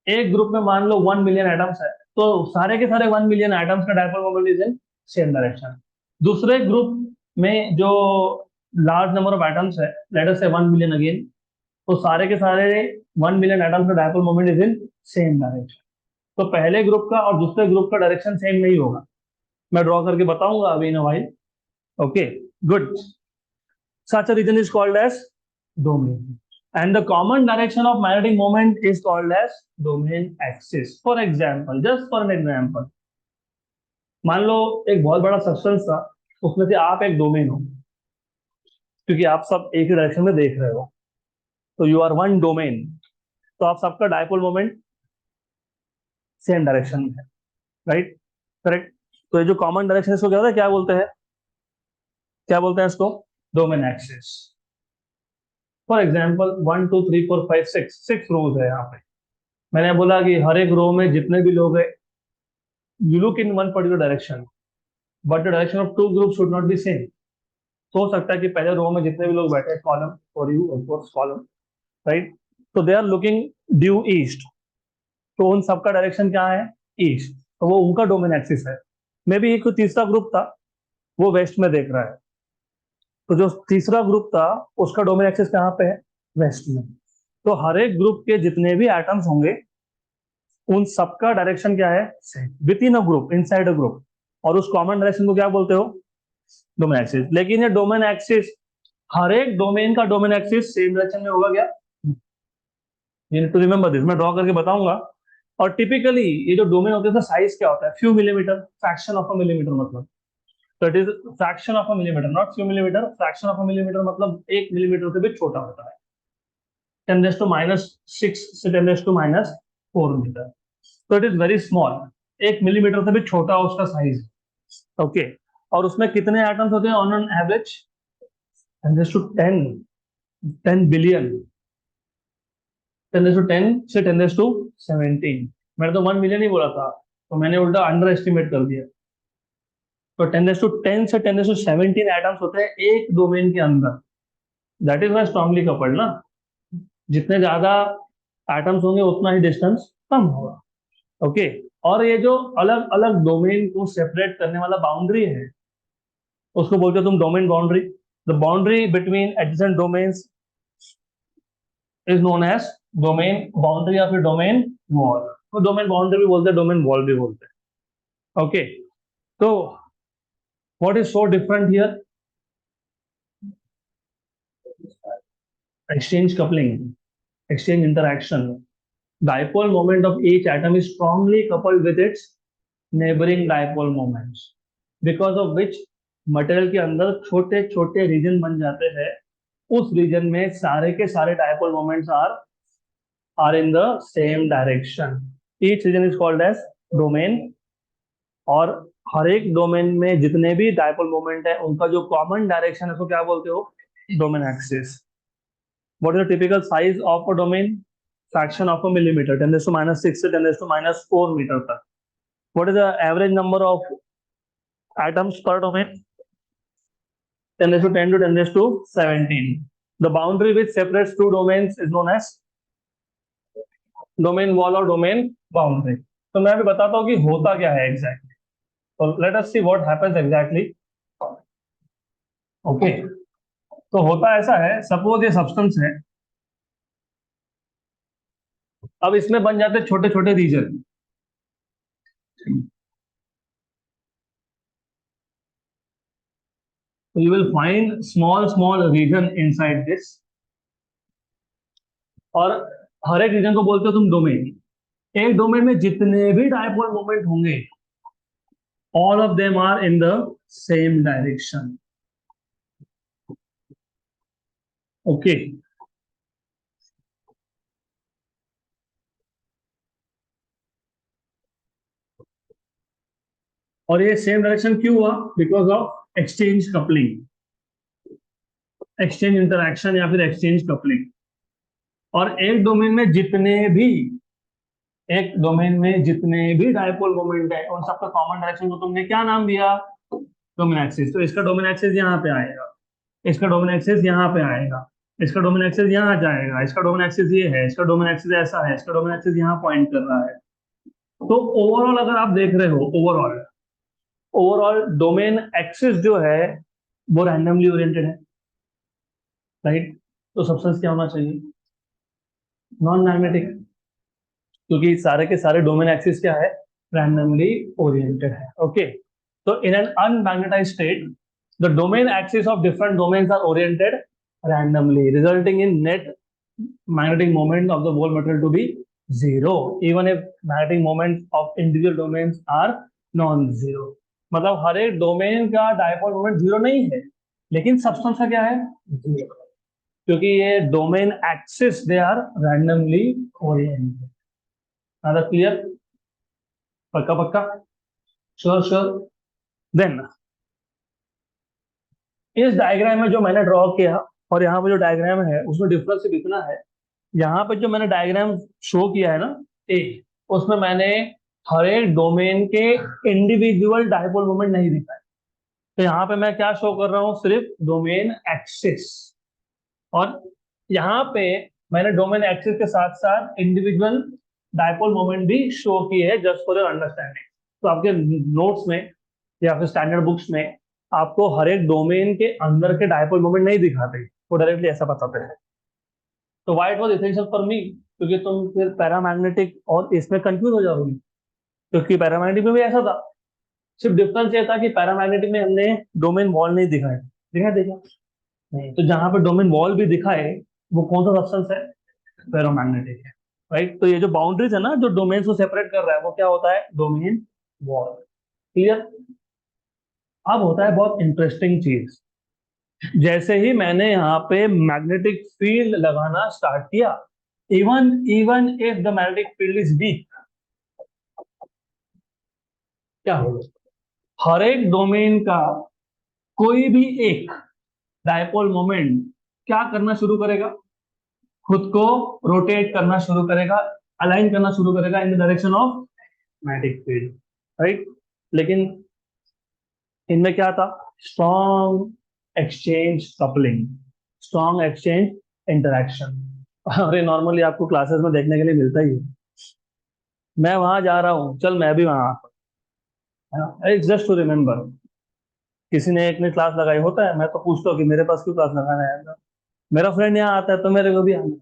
एक ग्रुप में मान लो 1 मिलियन एटम्स है, तो सारे के सारे 1 मिलियन एटम्स का dipole moment is in same direction. दूसरे ग्रुप में जो लार्ज नंबर ऑफ एटम्स है, लेट अस से 1 मिलियन अगेन, तो सारे के सारे 1 मिलियन एटम्स का dipole moment is in same direction. तो पहले ग्रुप का और दूसरे ग्रुप का डायरेक्शन सेम नहीं होगा. मैं ड्रॉ करके बताऊंगा अभी in a while. Okay, good. Such a region is called as domain, and the common direction of magnetic moment is called as domain axis. For example, just for an example, मान लो एक बहुत बड़ा substance था, उसमें से आप एक domain हो. क्योंकि आप सब एक ही डायरेक्शन में देख रहे हो, तो यू आर वन डोमेन, तो आप सबका डायपोल मोमेंट सेम डायरेक्शन में है, राइट, करेक्ट। तो ये जो कॉमन डायरेक्शन इसको क्या होता है, क्या बोलते हैं इसको, डोमेन एक्सिस। फॉर एग्जाम्पल 1 2 3 4 5 6 6 रोज है यहाँ पे। मैंने बोला कि हर एक रो में जितने भी लोग हैं, you look in one particular direction, but the direction of two group should not be same. हो सकता है कि पहले रो में जितने भी लोग बैठे, column for you of course column, right, तो they are looking due east, तो उन सबका डायरेक्शन क्या है, ईस्ट, तो वो उनका डोमेन एक्सिस है। मे बी एक तीसरा ग्रुप था, वो वेस्ट में देख रहा है, तो जो तीसरा ग्रुप था उसका डोमेन एक्सिस कहाँ पे है, वेस्ट में। तो हर एक ग्रुप के जितने भी एटम्स होंगे उन सबका डायरेक्शन क्या है, with in a group, inside a group, और उस कॉमन डायरेक्शन को क्या बोलते हो, डोमेन एक्सिस। लेकिन ये डोमेन एक्सिस, हर एक डोमेन का डोमेन एक्सिस सेम डायरेक्शन में होगा क्या, you need to remember this, मैं ड्रॉ करके बताऊंगा। और टिपिकली ये जो डोमेन होते हैं साइज क्या होता है, few millimetre, fraction of a millimetre मतलब, तो it is fraction of a millimetre, not few millimetre, fraction of a millimetre मतलब 1 मिलीमीटर से भी छोटा होता है, 10⁻⁶ से 10⁻⁴मीटर, तो it is very small, 1 millimetre से भी छोटा उसका साइज, ओके। और उसमें कितने एटम्स होते हैं ऑन एन एवरेज, 10⁻10, 10 बिलियन, 10⁻10 से 10⁻17। मैंने तो 1 मिलियन ही बोला था, तो मैंने उल्टा अंडर एस्टिमेट कर दिया। तो 10⁻10 से 10⁻17 एटम्स होते हैं एक डोमेन के अंदर, that is why strongly coupled ना, जितने ज्यादा एटम्स होंगे उतना ही डिस्टेंस कम होगा, ओके। और ये जो अलग अलग डोमेन को सेपरेट करने वाला बाउंड्री है उसको बोलते हो तुम domain boundary. The boundary between adjacent domains is known as domain boundary या फिर डोमेन वॉल। तो डोमेन बाउंड्री भी बोलते हैं, डोमेन वॉल भी बोलते हैं, ओके। तो what is so different here, exchange coupling, exchange interaction. Dipole moment of each atom is strongly coupled with its neighboring dipole moments, because of which material के अंदर छोटे छोटे रीजन बन जाते हैं, उस रीजन में सारे के सारे dipole moments are in the same direction, each region is called as domain. और हर एक डोमेन में जितने भी डायपोल मोमेंट है उनका जो कॉमन डायरेक्शन है उसको क्या बोलते हो, domain axis. What is the typical size of a domain? Fraction of a millimeter, 10⁻⁶ से 10⁻⁴मीटर तक। What is the average number of atoms per domain? 10⁻10 to 10⁻17. The boundary which separates two domains is known as domain wall or domain boundary. तो मैं अभी बताता हूँ कि होता क्या है exactly. So let us see what happens exactly. Okay. तो होता ऐसा है, सपोज ये सब्सटेंस है, अब इसमें बन जाते छोटे छोटे reason, so you will find small region inside this, और हर एक रीजन को बोलते हो तुम डोमेन। एक डोमेन में जितने भी डायपोल मोमेंट होंगे all of them are in the same direction, okay. और ये सेम डायरेक्शन क्यों हुआ, because of exchange coupling, exchange interaction या फिर एक्सचेंज कपलिंग। और एक डोमेन में जितने भी डायपोल मोमेंट है उन सबका कॉमन डायरेक्शन को तुमने क्या नाम दिया, डोमेन एक्सिस। तो इसका डोमेन एक्सिस यहाँ पे आएगा, इसका डोमेन एक्सिस यहाँ पे आएगा, इसका डोमेन एक्सिस यहाँ जाएगा, इसका डोमेन एक्सिस ये है, इसका डोमेन एक्सिस ऐसा है, इसका डोमेन एक्सिस यहाँ पॉइंट कर रहा है। तो ओवरऑल अगर आप देख रहे हो, ओवरऑल ओवरऑल डोमेन एक्सिस जो है वो रैंडमली ओरिएंटेड है, राइट। तो सब्सटेंस क्या होना चाहिए, नॉन मैग्नेटिक, क्योंकि सारे के सारे डोमेन एक्सिस क्या है, रैंडमली ओरिएंटेड है, ओके। तो in an unmagnetized state the domain axis of different domains are oriented randomly, resulting in net magnetic moment of the whole material to be zero, even if magnetic moments of individual domains are non-zero। मतलब हर एक domain का dipole moment zero नहीं है, लेकिन substance का क्या है, क्योंकि ये domain axis they are randomly oriented. Clear, पक्का पक्का, श्योर श्योर। देन इस डायग्राम में जो मैंने ड्रॉ किया और यहाँ पे जो डायग्राम है उसमें डिफरेंस दिखना है। यहाँ पे जो मैंने डायग्राम शो किया है ना, ए, उसमें मैंने हर एक डोमेन के इंडिविजुअल डायपोल मोमेंट नहीं दिखाए। तो यहाँ पे मैं क्या शो कर रहा हूँ, सिर्फ डोमेन एक्सिस। और यहाँ पे मैंने डोमेन एक्सिस के साथ साथ इंडिविजुअल डायपोल मोमेंट भी शो किए हैं, जस्ट फॉर योर अंडरस्टैंडिंग। तो आपके नोट्स में या फिर स्टैंडर्ड बुक्स में आपको हर एक डोमेन के अंदर के डायपोल मोमेंट नहीं दिखाते, वो डायरेक्टली ऐसा बताते हैं। तो why it was essential for me, क्योंकि तुम फिर पैरामैग्नेटिक और इसमें कंफ्यूज हो जाओगे, क्योंकि पैरामैग्नेटिक में भी ऐसा था। सिर्फ डिफरेंस ये था कि पैरामैग्नेटिक में हमने डोमेन वॉल नहीं दिखाए, दिखा देखा नहीं। तो जहां पे डोमेन वॉल भी दिखाए, वो कौन सा सब्सटेंस है, फेरोमैग्नेटिक है। राइट, तो ये जो बाउंड्रीज है ना, जो डोमेन को सेपरेट कर रहा है, वो क्या होता है, डोमेन वॉल। क्लियर। अब होता है बहुत इंटरेस्टिंग चीज, जैसे ही मैंने यहाँ पे मैग्नेटिक फील्ड लगाना स्टार्ट किया, even even if the magnetic field is weak, क्या होगा, हर एक डोमेन का कोई भी एक डायपोल मोमेंट क्या करना शुरू करेगा, खुद को रोटेट करना शुरू करेगा, अलाइन करना शुरू करेगा इन the direction of magnetic field. Right, लेकिन इनमें क्या था, strong exchange coupling, strong exchange interaction. अरे नॉर्मली आपको क्लासेस में देखने के लिए मिलता ही है, मैं वहां जा रहा हूँ, चल मैं भी वहां, है ना, इट्स जस्ट टू रिमेम्बर। किसी ने एक ने क्लास लगाई होता है, मैं तो पूछता हूँ कि मेरे पास क्यों क्लास लगाना है, मेरा फ्रेंड यहाँ आता है तो मेरे को भी आना है।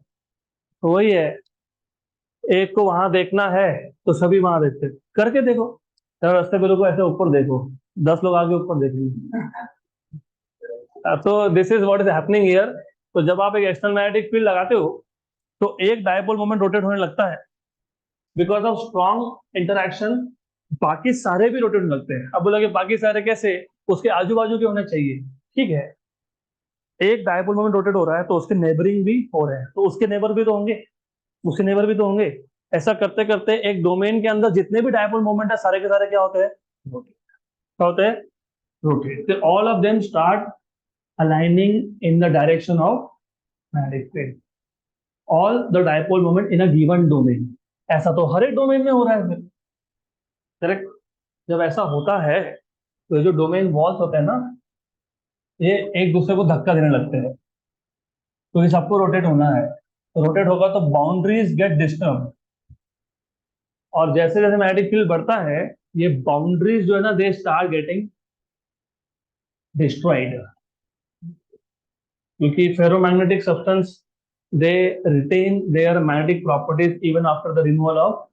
तो वही है, एक को वहां देखना है तो सभी वहां देखते हैं। करके देखो, चलो रास्ते पे रुको, ऐसे ऊपर देखो, 10 लोग आगे ऊपर देखेंगे। तो this is what is happening here. तो जब आप एक एक्सटर्नल मैग्नेटिक फील्ड लगाते हो, तो एक डायपोल मोमेंट रोटेट होने लगता है, बिकॉज ऑफ स्ट्रॉन्ग इंटरक्शन बाकी सारे भी रोटेट होने लगते हैं। अब बोला कि बाकी सारे कैसे, उसके आजू बाजू के होने चाहिए, ठीक है। एक डायपोल मोमेंट रोटेट हो रहा है तो उसके नेबरिंग भी हो रहे हैं, तो उसके नेबर भी तो होंगे, उसके नेबर भी तो होंगे। ऐसा करते करते एक डोमेन के अंदर जितने भी डायपोल मोमेंट है, सारे के सारे क्या होते हैं, रोटेट। क्या होते हैं, rotate. All of them start aligning in the direction of magnetic field, all the dipole moment in a given domain. ऐसा तो हर एक डोमेन में हो रहा है फिर, करेक्ट। जब ऐसा होता है तो ये जो डोमेन वॉल्स होते हैं ना, ये एक दूसरे को धक्का देने लगते हैं, क्योंकि सबको रोटेट होना है। तो रोटेट होगा तो बाउंड्रीज गेट डिस्टर्ब, और जैसे जैसे मैग्नेटिक फील्ड बढ़ता है, ये बाउंड्रीज जो है ना, दे स्टार्ट गेटिंग डिस्ट्रॉइड, क्योंकि ferromagnetic substance they retain their magnetic properties even after the removal of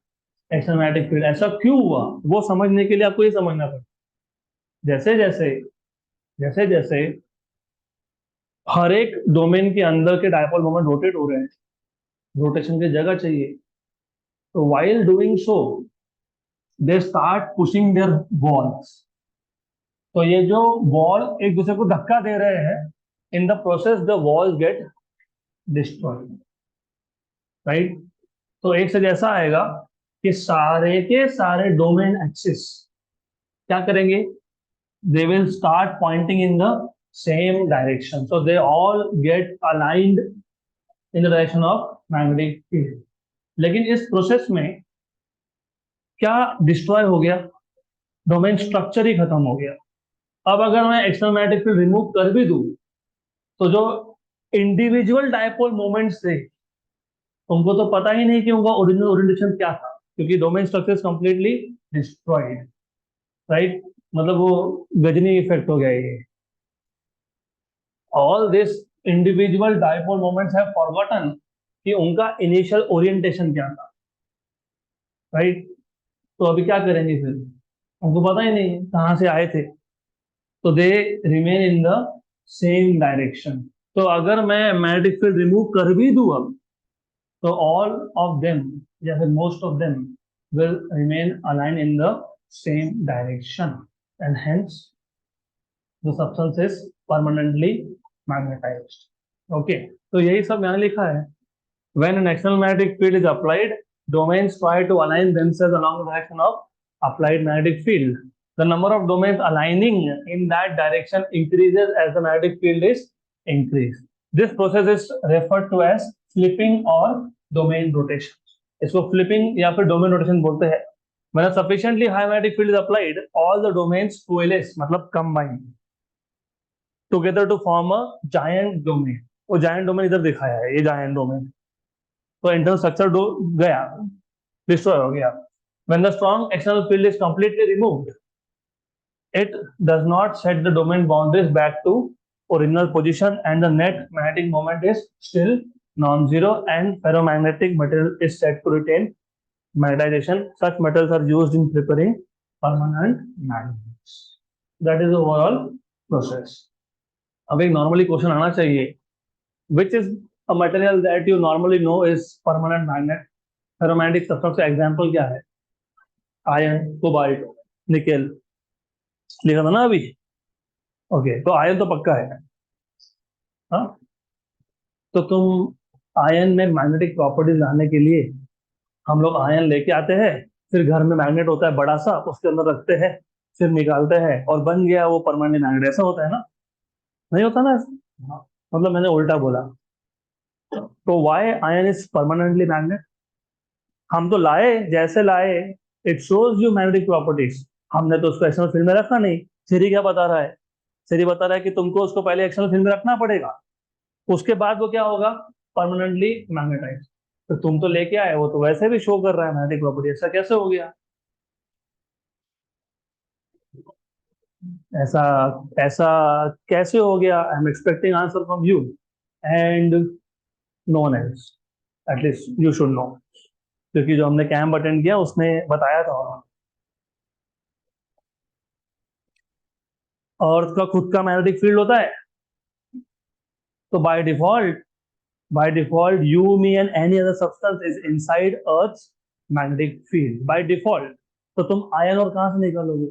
external magnetic field. ऐसा क्यों हुआ, वो समझने के लिए आपको ये समझना पड़ेगा। जैसे जैसे जैसे जैसे हर एक डोमेन के अंदर के डायपोल मोमेंट रोटेट हो रहे हैं, रोटेशन की जगह चाहिए, तो while doing so they start pushing their walls. तो ये जो वॉल एक दूसरे को धक्का दे रहे हैं, in the process the wall get destroyed. Right, तो एक से जैसा आएगा कि सारे के सारे डोमेन एक्सिस क्या करेंगे, they will start pointing in the same direction, so they all get aligned in the direction of magnetic field। लेकिन इस प्रोसेस में क्या डिस्ट्रॉय हो गया, डोमेन स्ट्रक्चर ही खत्म हो गया। अब अगर मैं एक्सटर्नल मैग्नेटिक फील्ड रिमूव कर भी दूं, तो जो इंडिविजुअल डायपोल मोमेंट्स थे, उनको तो पता ही नहीं कि उनका ओरिजिनल ओरिएंटेशन क्या था, क्योंकि domain structure is completely destroyed. Right, मतलब वो गजनी इफेक्ट हो गया ये। All this individual dipole moments have forgotten कि उनका इनिशियल ओरिएंटेशन क्या था। राइट, तो अभी क्या करेंगे फिर, उनको पता ही नहीं कहाँ से आए थे, तो they remain in the same direction. तो अगर मैं मैग्नेटिक फील्ड रिमूव कर भी दूं अब, तो ऑल ऑफ देम या फिर most of them will remain align in the same direction, and hence the substance is permanently magnetised. Okay, तो यही सब यहाँ लिखा है। When an external magnetic field is applied, domains try to align themselves along the direction of applied magnetic field. The number of domains aligning in that direction increases as the magnetic field is increased. This process is referred to as flipping or domain rotation. इसको flipping या फिर domain rotation बोलते हैं। When a sufficiently high magnetic field is applied, all the domains coalesce, मतलब combine together to form a giant domain. वो giant domain इधर दिखाया है, ये giant domain। तो इंटरनल स्ट्रक्चर गया, डिस्ट्रॉय हो गया। When the strong external field is completely removed, it does not set the domain boundaries back to original position, and the net magnetic moment is still non-zero, and ferromagnetic material is said to retain magnetization. Such metals are used in preparing permanent magnets. That is the overall process. अब एक normally question आना चाहिए, which is a material that you normally know is permanent magnet. Ferromagnetic substance का example क्या है? Iron, cobalt, nickel, लिखा था ना अभी। ओके, तो आयरन तो पक्का है। हाँ, तो तुम आयरन में मैग्नेटिक प्रॉपर्टीज लाने के लिए हम लोग आयरन लेके आते हैं, फिर घर में मैग्नेट होता है बड़ा सा, उसके अंदर रखते हैं, फिर निकालते हैं और बन गया वो परमानेंट मैग्नेट। ऐसा होता है ना? नहीं होता ना? मतलब मैंने उल्टा बोला। तो why iron is permanently magnet? हम तो लाए, जैसे लाए, it shows you magnetic properties. हमने तो उसको एक्सटर्नल फील्ड में रखा नहीं। सीरी क्या बता रहा है? सीरी बता रहा है कि तुमको उसको पहले एक्सटर्नल फील्ड में रखना पड़ेगा, उसके बाद वो क्या होगा? Permanently magnetize. तो तुम तो लेके आए, वो तो वैसे भी शो कर रहा है मैग्नेटिक प्रॉपर्टी। ऐसा कैसे हो गया? ऐसा ऐसा कैसे हो गया? I am expecting answer from you and no one else, at least you should know, क्योंकि जो हमने कैंप अटेंड किया उसने बताया था। और उसका खुद का मैग्नेटिक फील्ड होता है, तो by default you me and any other substance is inside earth's magnetic field by default. तो तुम आयन और कहाँ से निकालोगे?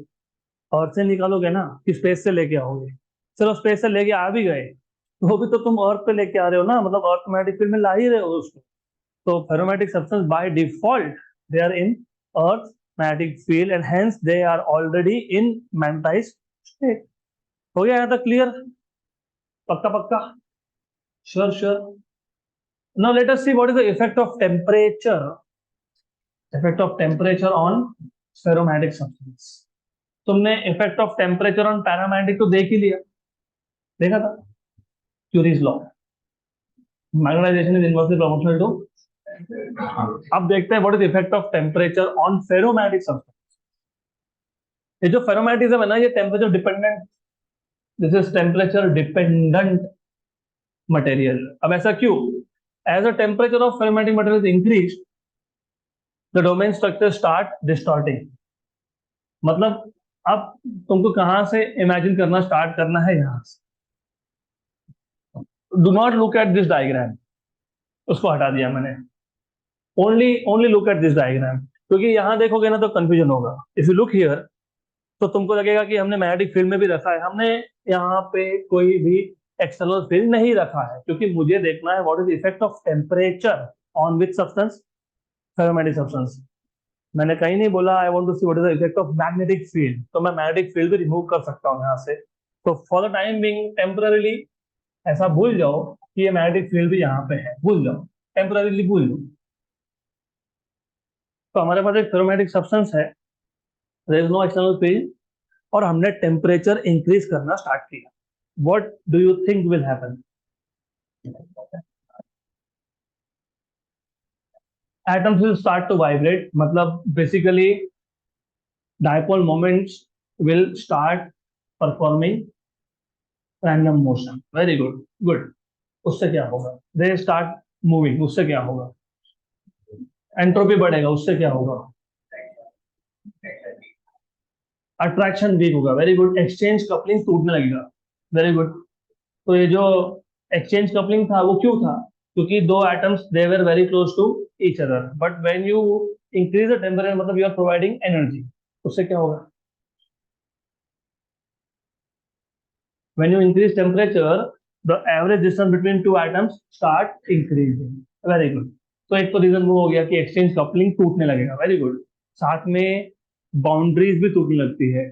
अर्थ से निकालोगे ना, कि स्पेस से लेके आओगे? चलो स्पेस से लेके आ भी गए, तो भी तो तुम अर्थ पे लेके आ रहे हो ना, मतलब अर्थ मैग्नेटिक फील्ड में ला ही रहे हो उसको। तो ferromagnetic substance by default they are in earth magnetic field and hence they are already in magnetized state. हो गया यहाँ तक क्लियर? पक्का पक्का? Sure sure. Now let us see what is the effect of temperature on ferromagnetic substance. तुमने effect of temperature on paramagnetic तो देख ही लिया, देखा था, Curie's law, magnetization is inversely proportional to. अब देखते हैं what is effect of temperature on ferromagnetic substance. ये जो फेरोमैग्नेटिज्म है ना, ये temperature dependent, this is temperature dependent material. अब ऐसा क्यों? As a temperature of ferromagnetic material increase, the domain structure start distorting. मतलब अब तुमको कहां से इमेजिन करना स्टार्ट करना है? यहां से। Do not look at this diagram, उसको हटा दिया मैंने। Only only look at this diagram, क्योंकि यहां देखोगे ना तो कंफ्यूजन होगा। इफ यू लुक हियर तो तुमको लगेगा कि हमने मैग्नेटिक फील्ड में भी रखा है। हमने यहाँ पे कोई भी एक्सटर्नल फील्ड नहीं रखा है, क्योंकि मुझे देखना है what is effect of temperature on which substance? Ferromagnetic substance. मैंने कहीं नहीं बोला I want to see what is the effect of magnetic field. तो मैं मैग्नेटिक फील्ड भी रिमूव कर सकता हूँ यहाँ से। तो for the time being temporarily ऐसा भूल जाओ कि ये मैग्नेटिक फील्ड भी यहाँ पे है, भूल जाओ, टेम्पररीली भूल जाओ। तो हमारे पास एक फेरोमैग्नेटिक सब्सटेंस है, there is no external field, और हमने टेम्परेचर इंक्रीज करना स्टार्ट किया। What do you think will happen? Atoms will start to vibrate, मतलब basically dipole moments will start performing random motion. Very good, good. उससे क्या होगा? They start moving, उससे क्या होगा? एंट्रोपी बढ़ेगा, उससे क्या होगा? अट्रैक्शन वीक होगा। Very good. एक्सचेंज कपलिंग टूटने लगेगा। Very good. तो ये जो एक्सचेंज कपलिंग था वो क्यों था? क्योंकि दो atoms they were very close to each other, but when you increase the temperature मतलब यू आर प्रोवाइडिंग एनर्जी, उससे क्या होगा? When you increase temperature the average distance between two atoms start increasing. Very good. तो एक तो reason वो हो गया कि एक्सचेंज कपलिंग टूटने लगेगा। Very good. साथ में बाउंड्रीज भी टूटने लगती है।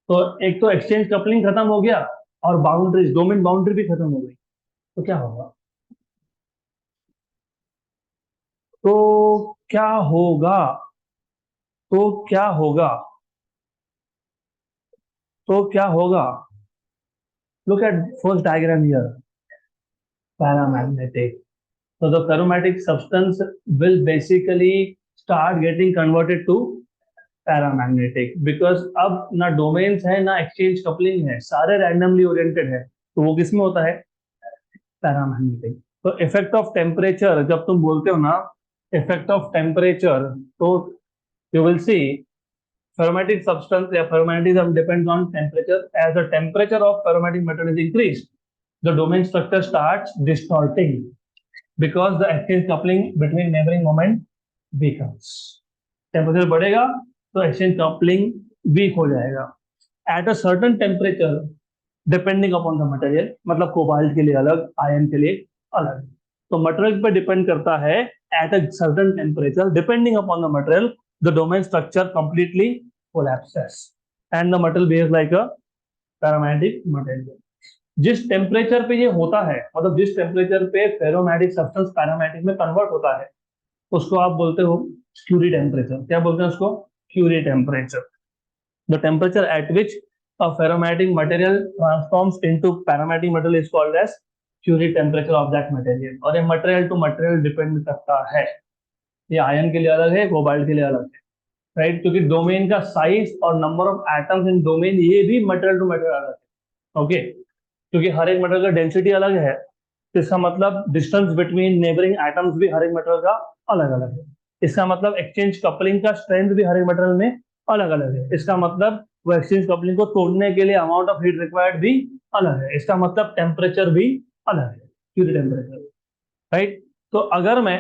तो एक तो एक्सचेंज कपलिंग खत्म हो गया और बाउंड्रीज, डोमेन बाउंड्री भी खत्म हो गई, तो क्या होगा? तो क्या होगा? तो क्या होगा? तो क्या होगा? Look at first diagram here. Paramagnetic. So the ferromatic substance will basically start getting converted to paramagnetic, because अब ना डोमेन्स है ना एक्सचेंज कपलिंग है, सारे रैंडमली ओरिएंटेड है, तो वो किसमें होता है? पैरामैग्नेटिक। तो इफेक्ट ऑफ टेम्परेचर जब तुम बोलते हो ना, इफेक्ट ऑफ टेम्परेचर, तो you will see ferromatic substance या ferromagnetism depends on temperature. As the temperature of ferromatic metal is increased, the domain structure starts distorting because the exchange coupling between neighboring moment weakens. Temperature बढ़ेगा तो exchange coupling week हो जाएगा। At a certain temperature depending upon the material, मतलब cobalt के लिए अलग, ion के लिए अलग। तो मटेरियल पर डिपेंड करता है। At a certain temperature depending upon the material the domain structure completely collapses and the material behaves like a paramagnetic material. जिस टेम्परेचर पे ये होता है, मतलब जिस टेम्परेचर पे फेरोमैग्नेटिक सब्सटेंस पैरामैग्नेटिक में कन्वर्ट होता है, उसको आप बोलते हो क्यूरी टेम्परेचर। क्या बोलते हैं उसको? Curie temperature. The temperature at which a ferromatic material transforms into paramagnetic material is called as Curie temperature of that material। और ये मटेरियल टू मटेरियल डिपेंड करता है। ये आयन के लिए अलग है, कोबाल्ट के लिए अलग है, राइट? क्योंकि डोमेन का साइज और number of atoms in domain ये भी मटेरियल टू मटेरियल अलग है। ओके, क्योंकि हर एक मटेरियल का डेंसिटी अलग है, तो इसका मतलब डिस्टेंस बिटवीन नेबरिंग एटम्स भी हर एक मटेरियल का अलग अलग है। इसका मतलब एक्सचेंज कपलिंग का स्ट्रेंथ भी हर एक मटेरियल में अलग अलग है। इसका मतलब वो एक्सचेंज कपलिंग को तोड़ने के लिए अमाउंट ऑफ हीट रिक्वायर्ड भी अलग है। इसका मतलब टेम्परेचर भी अलग है, क्यूरी टेम्परेचर, राइट? तो अगर मैं,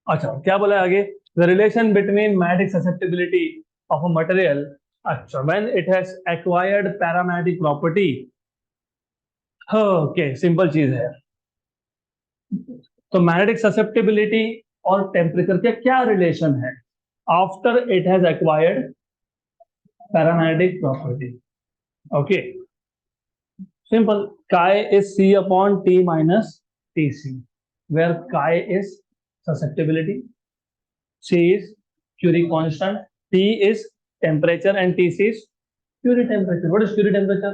अच्छा क्या बोला आगे? The relation between magnetic susceptibility of a material, अच्छा, when it has acquired paramagnetic property. Okay, simple चीज है। तो मैग्नेटिक ससेप्टिबिलिटी और टेम्परेचर के क्या रिलेशन है after it has acquired paramagnetic property? Okay, simple. chi is c upon t minus tc, where chi is susceptibility, c is Curie constant, t is temperature and tc is Curie temperature. What is Curie temperature?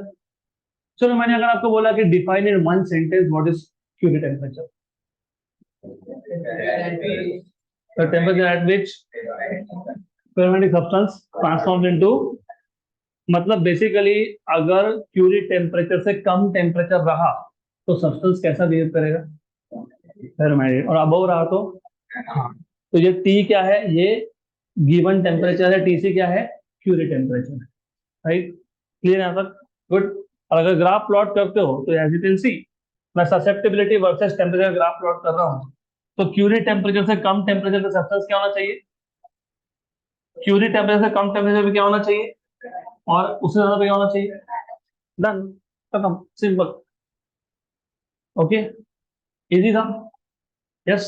चलो, मैंने अगर आपको बोला कि define in one sentence what is Curie temperature? The temperature at which ferromatic substance transforms into, मतलब basically अगर Curie temperature से कम temperature रहा तो सब्सटेंस कैसा बिहेव करेगा? फेरोमैग्नेटिक। और अबव रहा तो, हाँ, तो ये टी क्या है? ये गिवन टेम्परेचर है। टीसी क्या है? क्यूरी टेम्परेचर है, राइट? क्लियर यहाँ तक? गुड। और अगर ग्राफ प्लॉट करते हो तो एज यू कैन सी, मैं susceptibility versus temperature graph plot कर रहा हूँ। तो क्यूरी टेम्परेचर से कम टेम्परेचर पे सब्सटेंस क्या होना चाहिए? क्यूरी टेम्परेचर से कम टेम्परेचर पे क्या होना चाहिए? और उससे ज्यादा पे क्या होना चाहिए? डन, खत्म, सिंपल। ओके, इजी था। यस।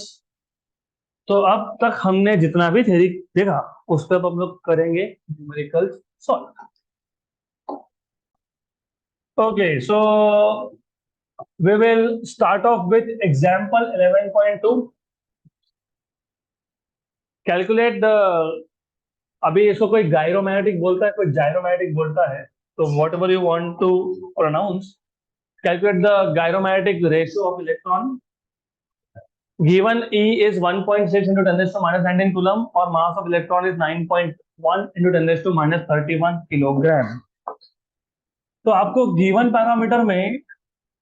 तो अब तक हमने जितना भी थ्योरी देखा उस पर अब हम लोग करेंगे numerical solve. Okay, so we will start off with example 11.2। Calculate the, अभी इसको कोई गायरोमैग्नेटिक बोलता है, कोई जायरोमैग्नेटिक बोलता है, तो whatever you want to pronounce, calculate the gyromagnetic ratio of electron given E is 1.6 into 10 raised to minus 19 coulomb और mass of electron is 9.1 into 10 raised to minus 31 kilogram. तो आपको गिवन पैरामीटर में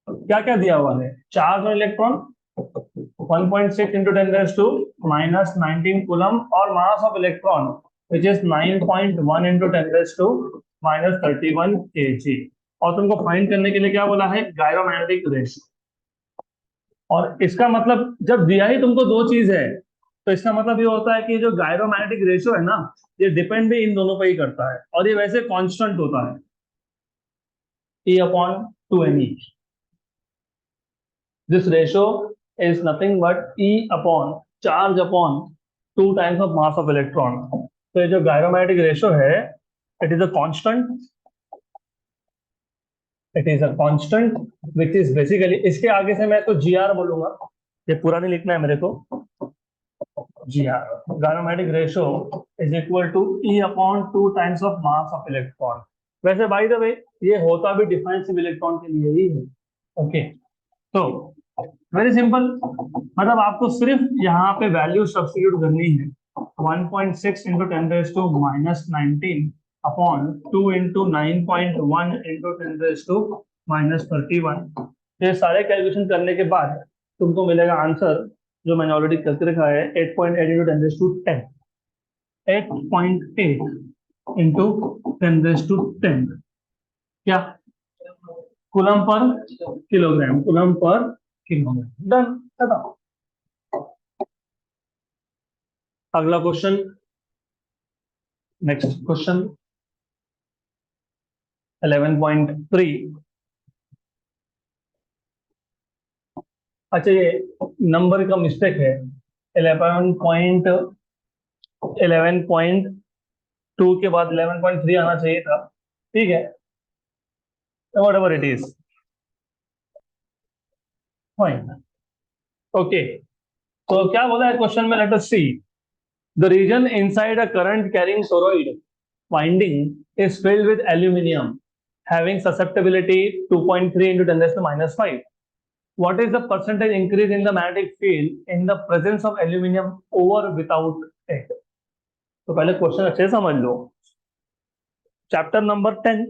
क्या क्या दिया हुआ है? Charge on electron 1.6 into 10 raised to minus 19 coulomb और mass of electron which is 9.1 into 10 raised to minus 31 kg। और तुमको फाइंड करने के लिए क्या बोला है? Gyromagnetic ratio. और इसका मतलब जब दिया ही तुमको दो चीज है, तो इसका मतलब ये होता है कि जो गायरोमैग्नेटिक रेशियो है ना, ये डिपेंड भी इन दोनों पे ही करता है, और ये वैसे कांस्टेंट होता है। E upon 2Ne. This ratio is nothing but E upon charge upon 2 times of mass of electron. तो ये जो gyromatic ratio है, it is a constant. It is a constant which is basically, इसके आगे से मैं तो GR बोलूंगा, ये पूरा नहीं लिखना है मेरे को. GR, gyromatic ratio is equal to E upon 2 times of mass of electron. वैसे बाय द वे ये होता भी डिफेंसिव इलेक्ट्रॉन के लिए ही है. ओके, तो वेरी सिंपल, मतलब आपको सिर्फ यहाँ पे वैल्यू सब्स्टिट्यूट करनी है. 1.6 इंटू 10⁻⁻19 अपॉन 2 इंटू 9.1 इंटू 10⁻⁻31. ये सारे कैलकुलेशन करने के बाद तुमको मिलेगा आंसर जो मैंने ऑलरेडी करके रखा है, 8.8 इंटू 10⁻10. 8.8 इंटू 10⁻10 क्या? Coulomb per kilogram. Coulomb per kilogram. Done, खत्म. अगला क्वेश्चन, नेक्स्ट क्वेश्चन 11.3. अच्छा, ये नंबर का मिस्टेक है. 11.2 के बाद 11.3 आना चाहिए था. ठीक है, whatever it is, fine. Okay, तो क्या बोला है क्वेश्चन में? Let us see. The region inside a current carrying toroid winding is filled with aluminum having susceptibility 2.3 into 10⁻⁻5. What is the percentage increase in the magnetic field in the presence of aluminum over without it? तो पहले question अच्छे से समझ लो. Chapter number 10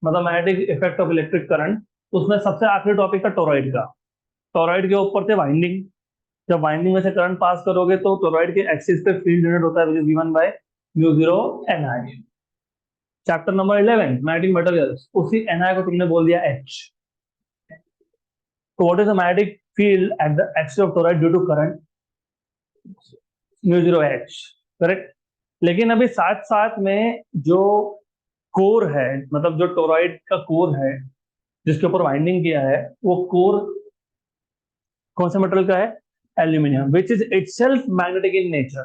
मतलब magnetic effect of electric current, उसमें सबसे आखिरी topic था टोरॉइड का. टोरॉइड के ऊपर थे वाइंडिंग. जब वाइंडिंग में से करंट पास करोगे तो टोरॉइड के एक्सिस पे फील्ड जनरेट होता है which is given by μ0 Ni. Chapter number 11 magnetic materials, उसी Ni को तुमने बोल दिया H. तो what is the magnetic field at the axis of toroid due to current? μ0 H, correct. लेकिन अभी साथ साथ में जो कोर है, मतलब जो टोरॉइड का कोर है जिसके ऊपर वाइंडिंग किया है, वो कोर कौन से मटेरियल का है? Aluminium, which is itself magnetic in nature.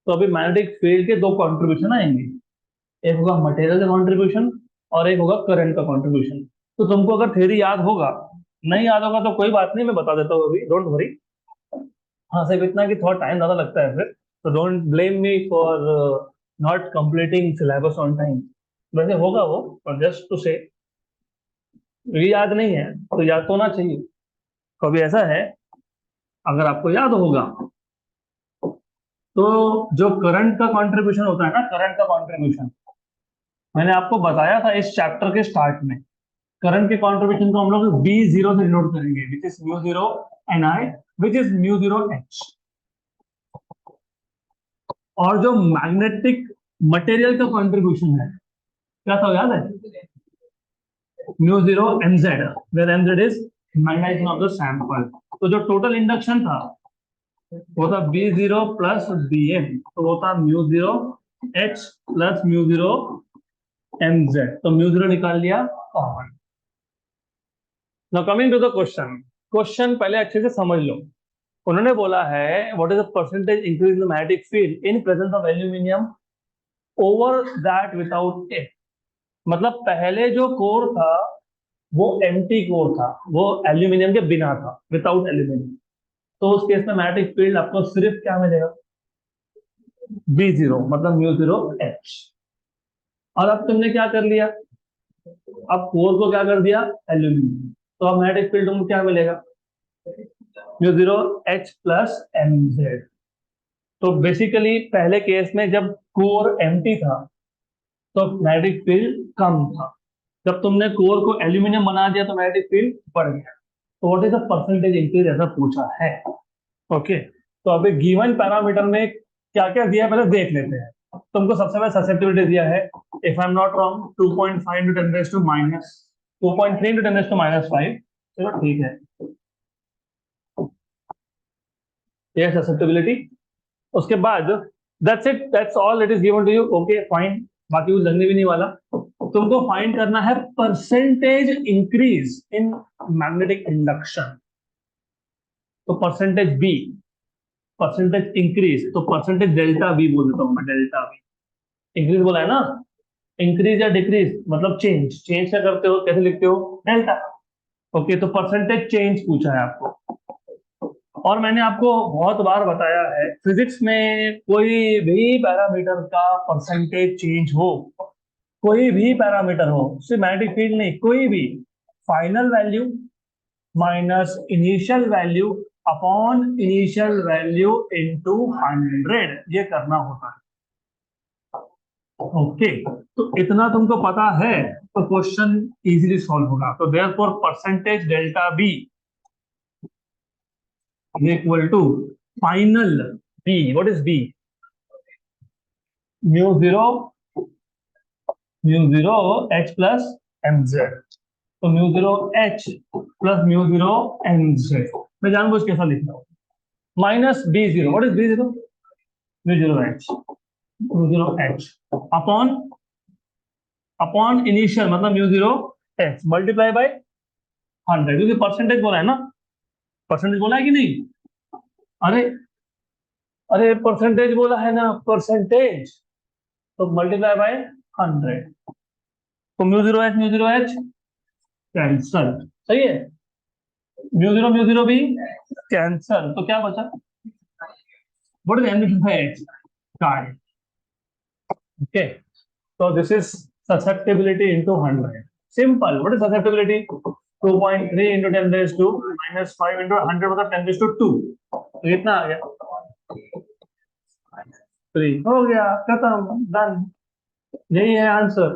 तो अभी मैग्नेटिक फील्ड के दो कंट्रीब्यूशन आएंगे, एक होगा मटेरियल का कंट्रीब्यूशन और एक होगा करंट का कंट्रीब्यूशन. तो तुमको अगर थ्योरी याद होगा, नहीं याद होगा तो कोई बात नहीं, मैं बता देता हूँ अभी, डोंट वरी. हाँ, सिर्फ इतना कि थोड़ा टाइम ज्यादा लगता है फिर, तो don't blame me for not completing syllabus on time. वैसे होगा वो, और जस्ट टू से ये याद नहीं है तो याद तो होना चाहिए. कभी ऐसा है, अगर आपको याद होगा तो जो करंट का कंट्रीब्यूशन होता है ना, करंट का कंट्रीब्यूशन मैंने आपको बताया था इस चैप्टर के स्टार्ट में. करंट के कंट्रीब्यूशन को हम लोग B0 से डिनोट करेंगे, which is μ0 Ni, which is μ0 H. और जो मैग्नेटिक मटेरियल का कंट्रीब्यूशन है, क्या था याद है? μ0 Mz, where Mz is magnetization of the sample. तो जो टोटल इंडक्शन था वो था B0 प्लस Bm, तो वो था μ0 H प्लस μ0 Mz. तो μ0 निकाल लिया common. Now coming to the question. Question पहले अच्छे से समझ लो. उन्होंने बोला है what is the percentage increase in the magnetic field in presence of aluminium over that without it. मतलब पहले जो कोर था वो एम्प्टी कोर था, वो एल्यूमिनियम के बिना था, विदाउट एल्यूमिनियम. तो उस केस में मैग्नेटिक फील्ड आपको सिर्फ क्या मिलेगा? B0 मतलब μ0 H. और अब तुमने क्या कर लिया? अब कोर को क्या कर दिया? एल्यूमिनियम. तो अब मैग्नेटिक फील्ड तुमको क्या मिलेगा? μ0 H प्लस Mz. तो बेसिकली पहले केस में जब कोर एम्प्टी था तो मैग्नेटिक फील्ड कम था. जब तुमने कोर को एल्यूमिनियम बना दिया तो मैग्नेटिक फील्ड बढ़ गया. तो what is the percentage increase, ऐसा पूछा है. ओके, तो अभी गिवन पैरामीटर में क्या क्या दिया है पहले देख लेते हैं. तुमको सबसे पहले ससेप्टिबिलिटी दिया है, if I am not wrong 2.5 into 2.3 into 10⁻⁵. चलो ठीक है, ये ससेप्टिबिलिटी. उसके बाद that's it, that's all it is given to you. Okay fine, बाकी कुछ लगने भी नहीं वाला. तुमको फाइंड करना है percentage increase in magnetic induction. तो परसेंटेज बी, परसेंटेज इंक्रीज, तो परसेंटेज डेल्टा बी बोल देता हूं मैं, डेल्टा बी। इंक्रीज बोला है ना, इंक्रीज या डिक्रीज मतलब चेंज, चेंज क्या करते हो, कैसे लिखते हो, डेल्टा। ओके, तो परसेंटेज चेंज पूछा है आपको। और मैंने आपको बहुत बार बताया है, फिजिक्स में कोई भी पैरामीटर का परसेंटेज चेंज हो, कोई भी पैरामीटर हो, सिर्फ मैग्नेटिक फील्ड नहीं, कोई भी, final value minus initial value upon initial value into 100, ये करना होता है। ओके, तो इतना तुमको पता है तो क्वेश्चन इजीली सॉल्व होगा। तो therefore percentage delta B equal to final B, what is B, mu zero, mu zero H plus M Z. तो mu zero H plus mu zero M Z, मैं जानबूझ के कैसा लिख रहा हूँ, minus B zero, what is B zero, mu zero H, mu zero H upon, upon initial मतलब mu zero H multiply by 100, क्योंकि परसेंटेज बोला है ना, परसेंटेज बोला है कि नहीं, अरे अरे परसेंटेज बोला है ना, परसेंटेज, तो मल्टीप्लाई बाय 100। तो म्यू जीरो एच कैंसल, सही है, म्यू जीरो भी कैंसल, तो क्या बचा, what is M by H, chi. Okay, so this is susceptibility into 100. Simple. What is susceptibility? 2.3 into 10 raised to minus 5 into 100 मतलब 10 raised to 2। तो कितना आ गया, 3, हो गया, खत्म, डन, यही है आंसर।